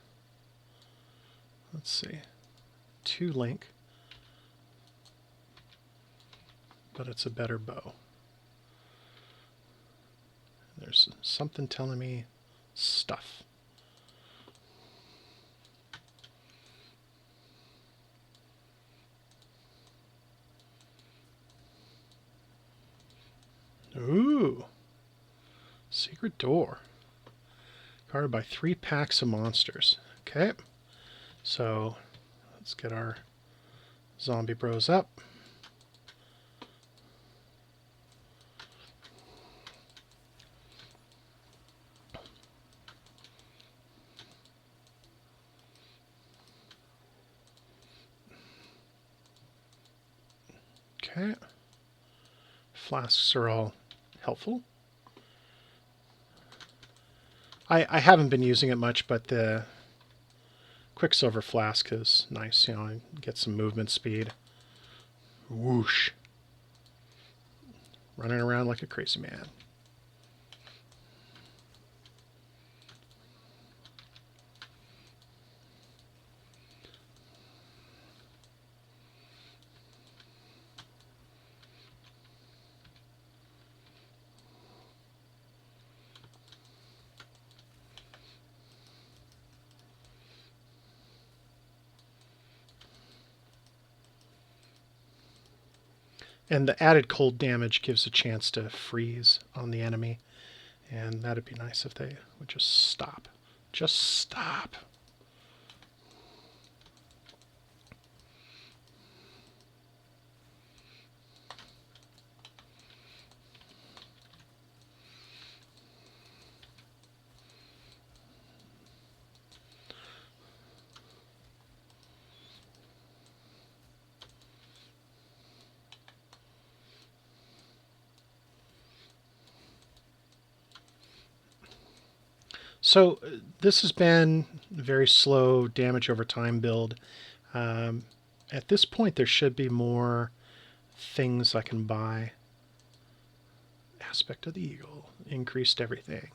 let's see, 2 link, but it's a better bow. There's something telling me stuff. Ooh, secret door. Guarded by 3 packs of monsters. Okay, so let's get our zombie bros up. Okay, flasks are all helpful. I haven't been using it much, but the Quicksilver flask is nice. You know, get some movement speed. Whoosh. Running around like a crazy man. And the added cold damage gives a chance to freeze on the enemy. And that'd be nice if they would just stop. Just stop. So this has been a very slow damage over time build. At this point, there should be more things I can buy. Aspect of the Eagle. Increased everything.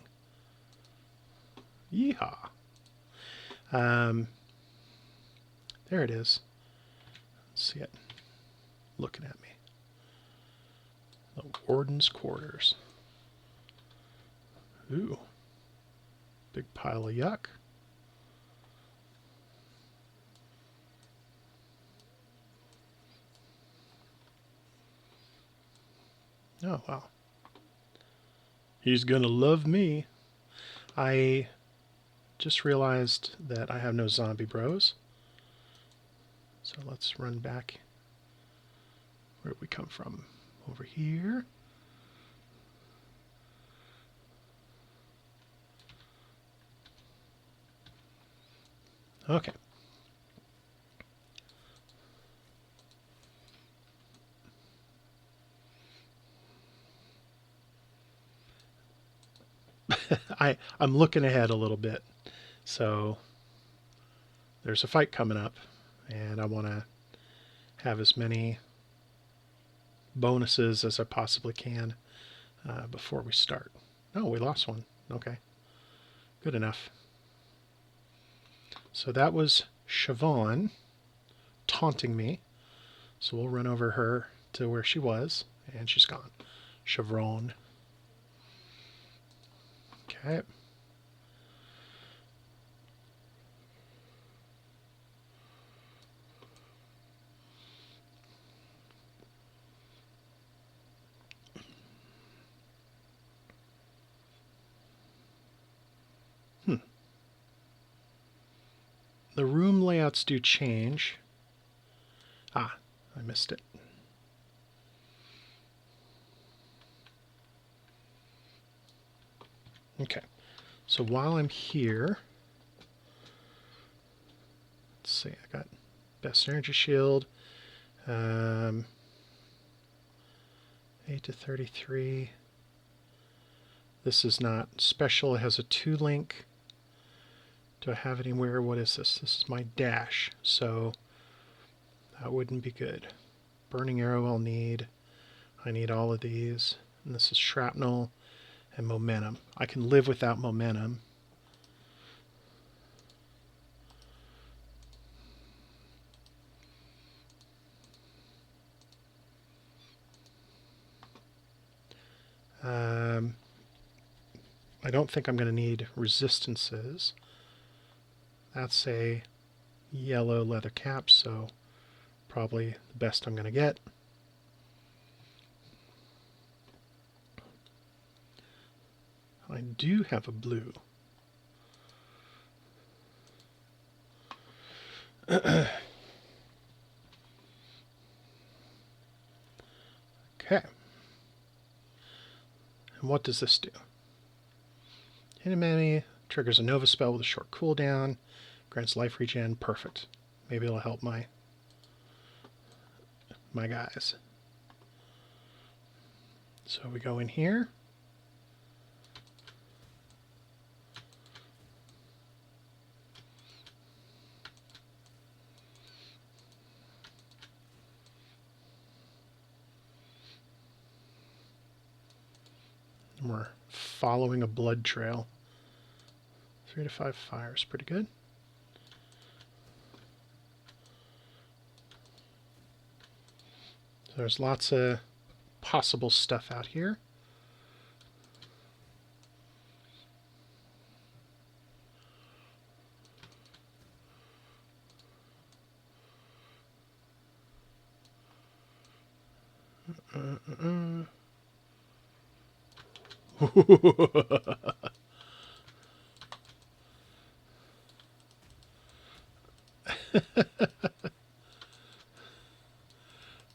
Yeehaw. There it is. Let's see it. Looking at me. The Warden's quarters. Ooh. Big pile of yuck. Oh, wow. He's gonna love me. I just realized that I have no zombie bros. So let's run back. Where did we come from? Over here. Okay. I'm looking ahead a little bit. So there's a fight coming up, and I want to have as many bonuses as I possibly can before we start. Oh, we lost one. Okay. Good enough. So that was Siobhan taunting me. So we'll run over her to where she was, and she's gone. Chevron. Okay. layouts do change. Ah, I missed it. Okay, so while I'm here, let's see, I got best energy shield, 8 to 33. This is not special, it has a 2 link. Do I have anywhere? What is this? This is my dash, so that wouldn't be good. Burning arrow I'll need. I need all of these. And this is shrapnel and momentum. I can live without momentum. I don't think I'm going to need resistances. That's a yellow leather cap, so probably the best I'm going to get. I do have a blue. Okay. And what does this do? Hit an enemy, triggers a Nova spell with a short cooldown, grants life regen. Perfect. Maybe it'll help my guys. So we go in here. And we're following a blood trail. 3 to 5 fires, pretty good. So there's lots of possible stuff out here.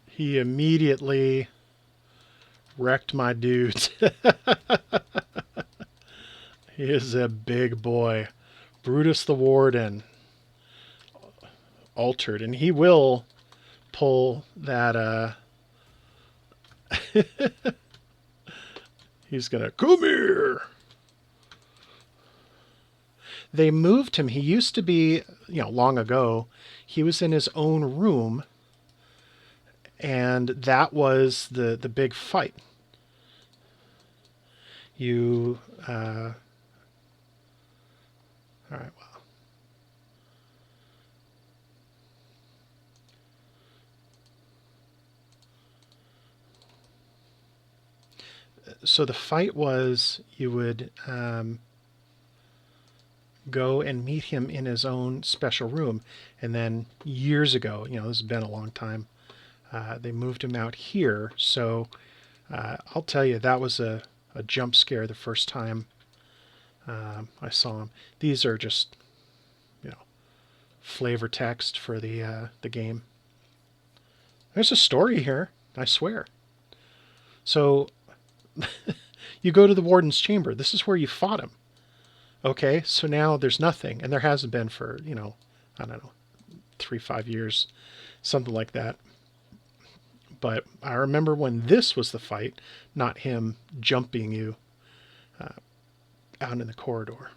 He immediately wrecked my dudes. He is a big boy. Brutus the Warden. Altered. And he will pull that, he's gonna, come here! They moved him. He used to be, long ago, he was in his own room, and that was the big fight. You, all right, well. So the fight was you would go and meet him in his own special room. And then years ago, this has been a long time, they moved him out here. So I'll tell you, that was a jump scare the first time I saw him. These are just, flavor text for the game. There's a story here, I swear. So you go to the Warden's chamber. This is where you fought him. Okay, so now there's nothing, and there hasn't been for, I don't know, 3-5 years, something like that. But I remember when this was the fight, not him jumping you out in the corridor.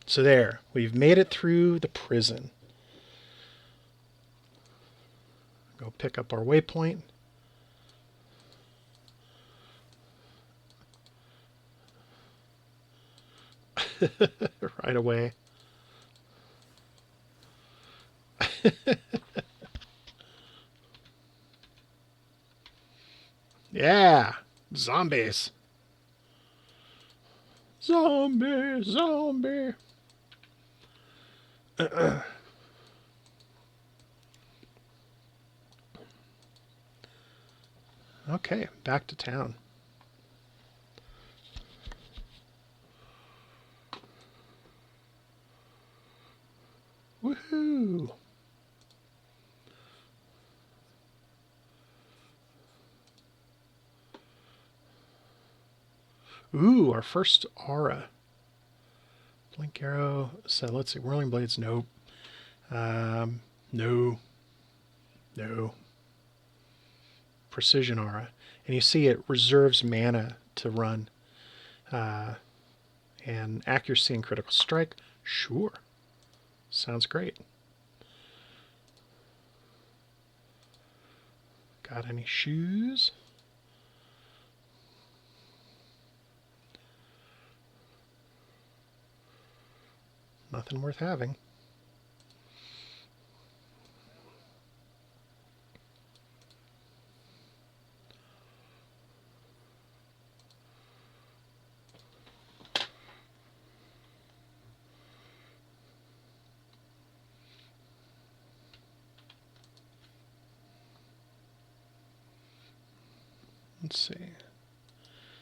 So there, we've made it through the prison. Go pick up our waypoint. Right away. Yeah, zombies. Zombie, zombie. Okay, back to town. Ooh, our first aura. Blink arrow. So let's see. Whirling blades. Nope. No. No. Precision aura. And you see it reserves mana to run. And accuracy and critical strike. Sure. Sounds great. Got any shoes? Nothing worth having. Let's see.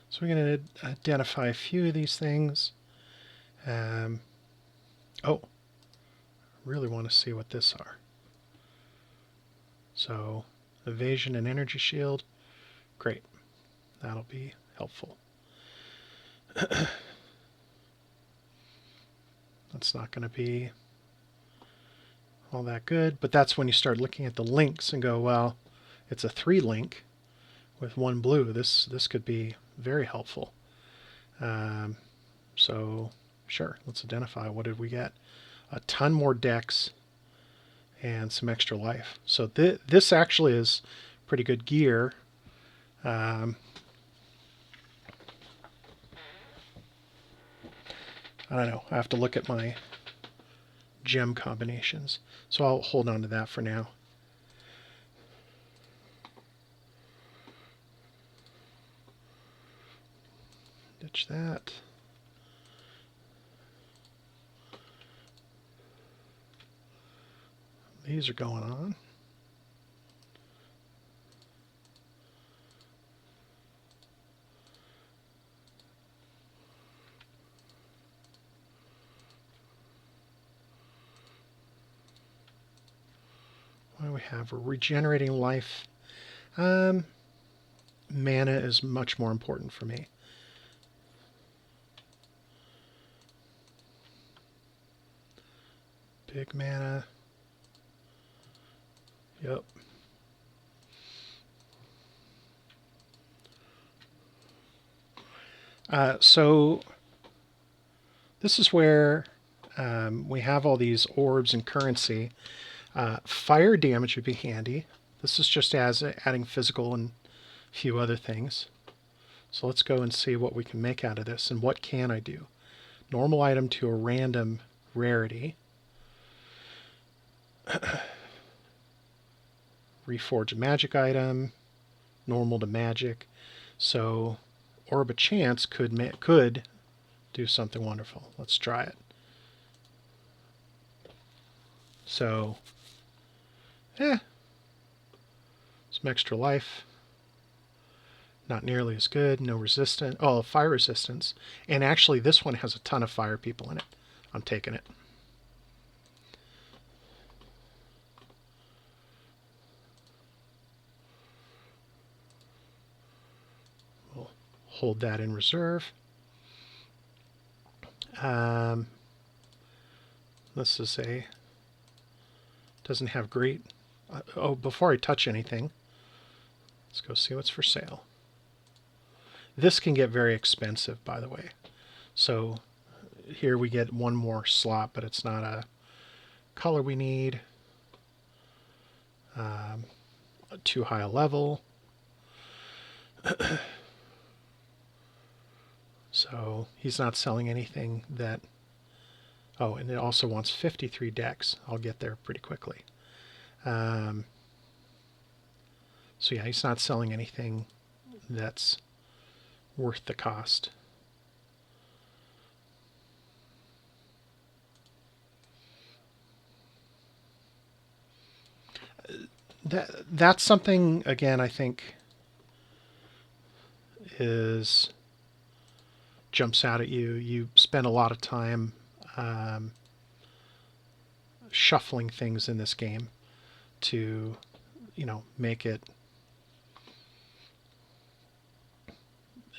So we're going to identify a few of these things. Oh, really want to see what this are. So evasion and energy shield. Great. That'll be helpful. That's not going to be all that good, but that's when you start looking at the links and go, well, it's a 3 link with 1 blue. This could be very helpful. So sure, let's identify. What did we get? A ton more dex and some extra life. So this actually is pretty good gear. I don't know. I have to look at my gem combinations. So I'll hold on to that for now. Ditch that. These are going on. What do we have? We're regenerating life. Mana is much more important for me. Big mana. Yep. So this is where we have all these orbs and currency. Fire damage would be handy. This is just as adding physical and a few other things. So let's go and see what we can make out of this and what can I do. Normal item to a random rarity. Reforge a magic item. Normal to magic. So Orb of Chance could do something wonderful. Let's try it. So, some extra life. Not nearly as good. No resistance. Oh, fire resistance. And actually, this one has a ton of fire people in it. I'm taking it. We'll hold that in reserve. This is doesn't have great. Before I touch anything, let's go see what's for sale. This can get very expensive, by the way. So here we get one more slot, but it's not a color we need. Too high a level. So he's not selling anything that... Oh, and it also wants 53 decks. I'll get there pretty quickly. So yeah, he's not selling anything that's worth the cost. That's something, again, I think jumps out at you. You spend a lot of time shuffling things in this game to, make it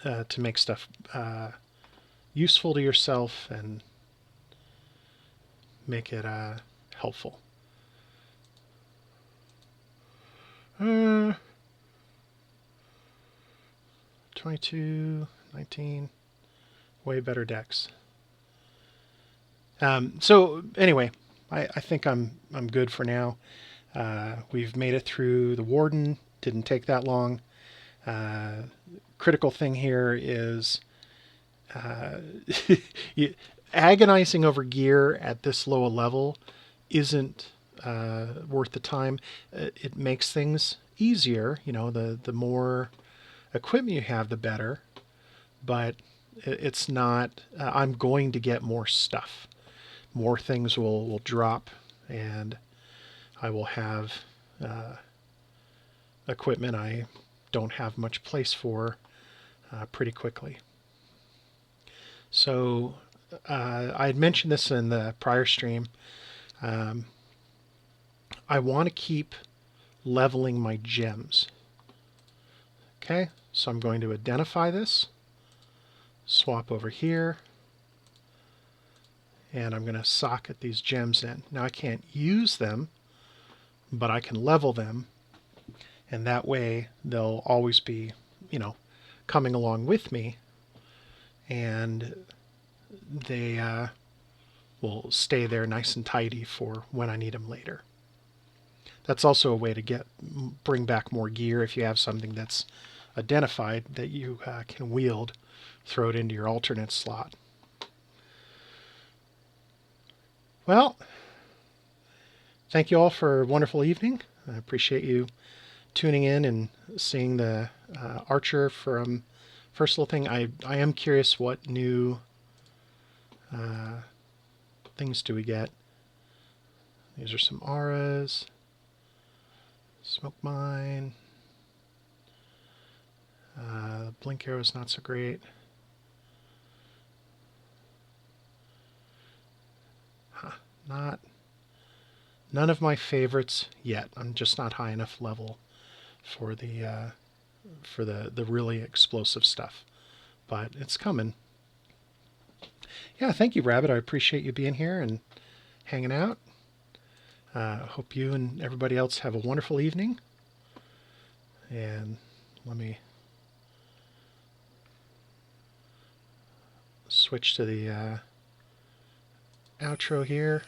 to make stuff useful to yourself and make it helpful. 22, 19, way better decks. So anyway, I think I'm good for now. We've made it through the Warden. Didn't take that long. Critical thing here is agonizing over gear at this low a level isn't worth the time. It makes things easier. You know, the more equipment you have, the better. But it's not. I'm going to get more stuff. More things will drop, and I will have equipment I don't have much place for pretty quickly. So I had mentioned this in the prior stream. I want to keep leveling my gems. Okay, so I'm going to identify this, swap over here, and I'm going to socket these gems in. Now I can't use them, but I can level them, and that way they'll always be, you know, coming along with me, and they will stay there nice and tidy for when I need them later. That's also a way to bring back more gear if you have something that's identified that you can wield, throw it into your alternate slot. Well, thank you all for a wonderful evening. I appreciate you tuning in and seeing the Archer from First Little Thing. I am curious what new things do we get. These are some auras. Smoke Mine. Blink Arrow is not so great. None of my favorites yet. I'm just not high enough level for the really explosive stuff. But it's coming. Yeah, thank you, Rabbit. I appreciate you being here and hanging out. Hope you and everybody else have a wonderful evening. And let me switch to the outro here.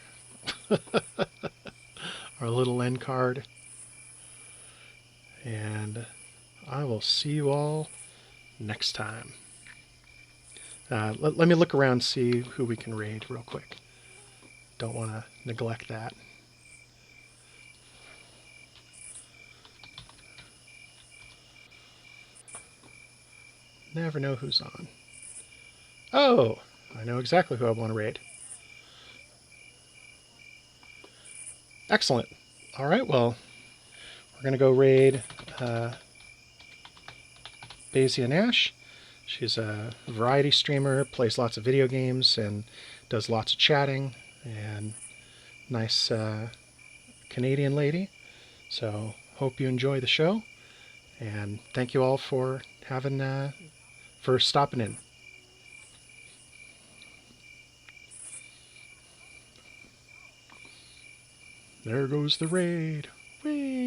Our little end card. And I will see you all next time. Let me look around and see who we can raid real quick. Don't want to neglect that. Never know who's on. Oh, I know exactly who I want to raid. Excellent. All right, well, we're going to go raid Basia Nash. She's a variety streamer, plays lots of video games, and does lots of chatting, and nice Canadian lady. So hope you enjoy the show, and thank you all for stopping in. There goes the raid. Whee!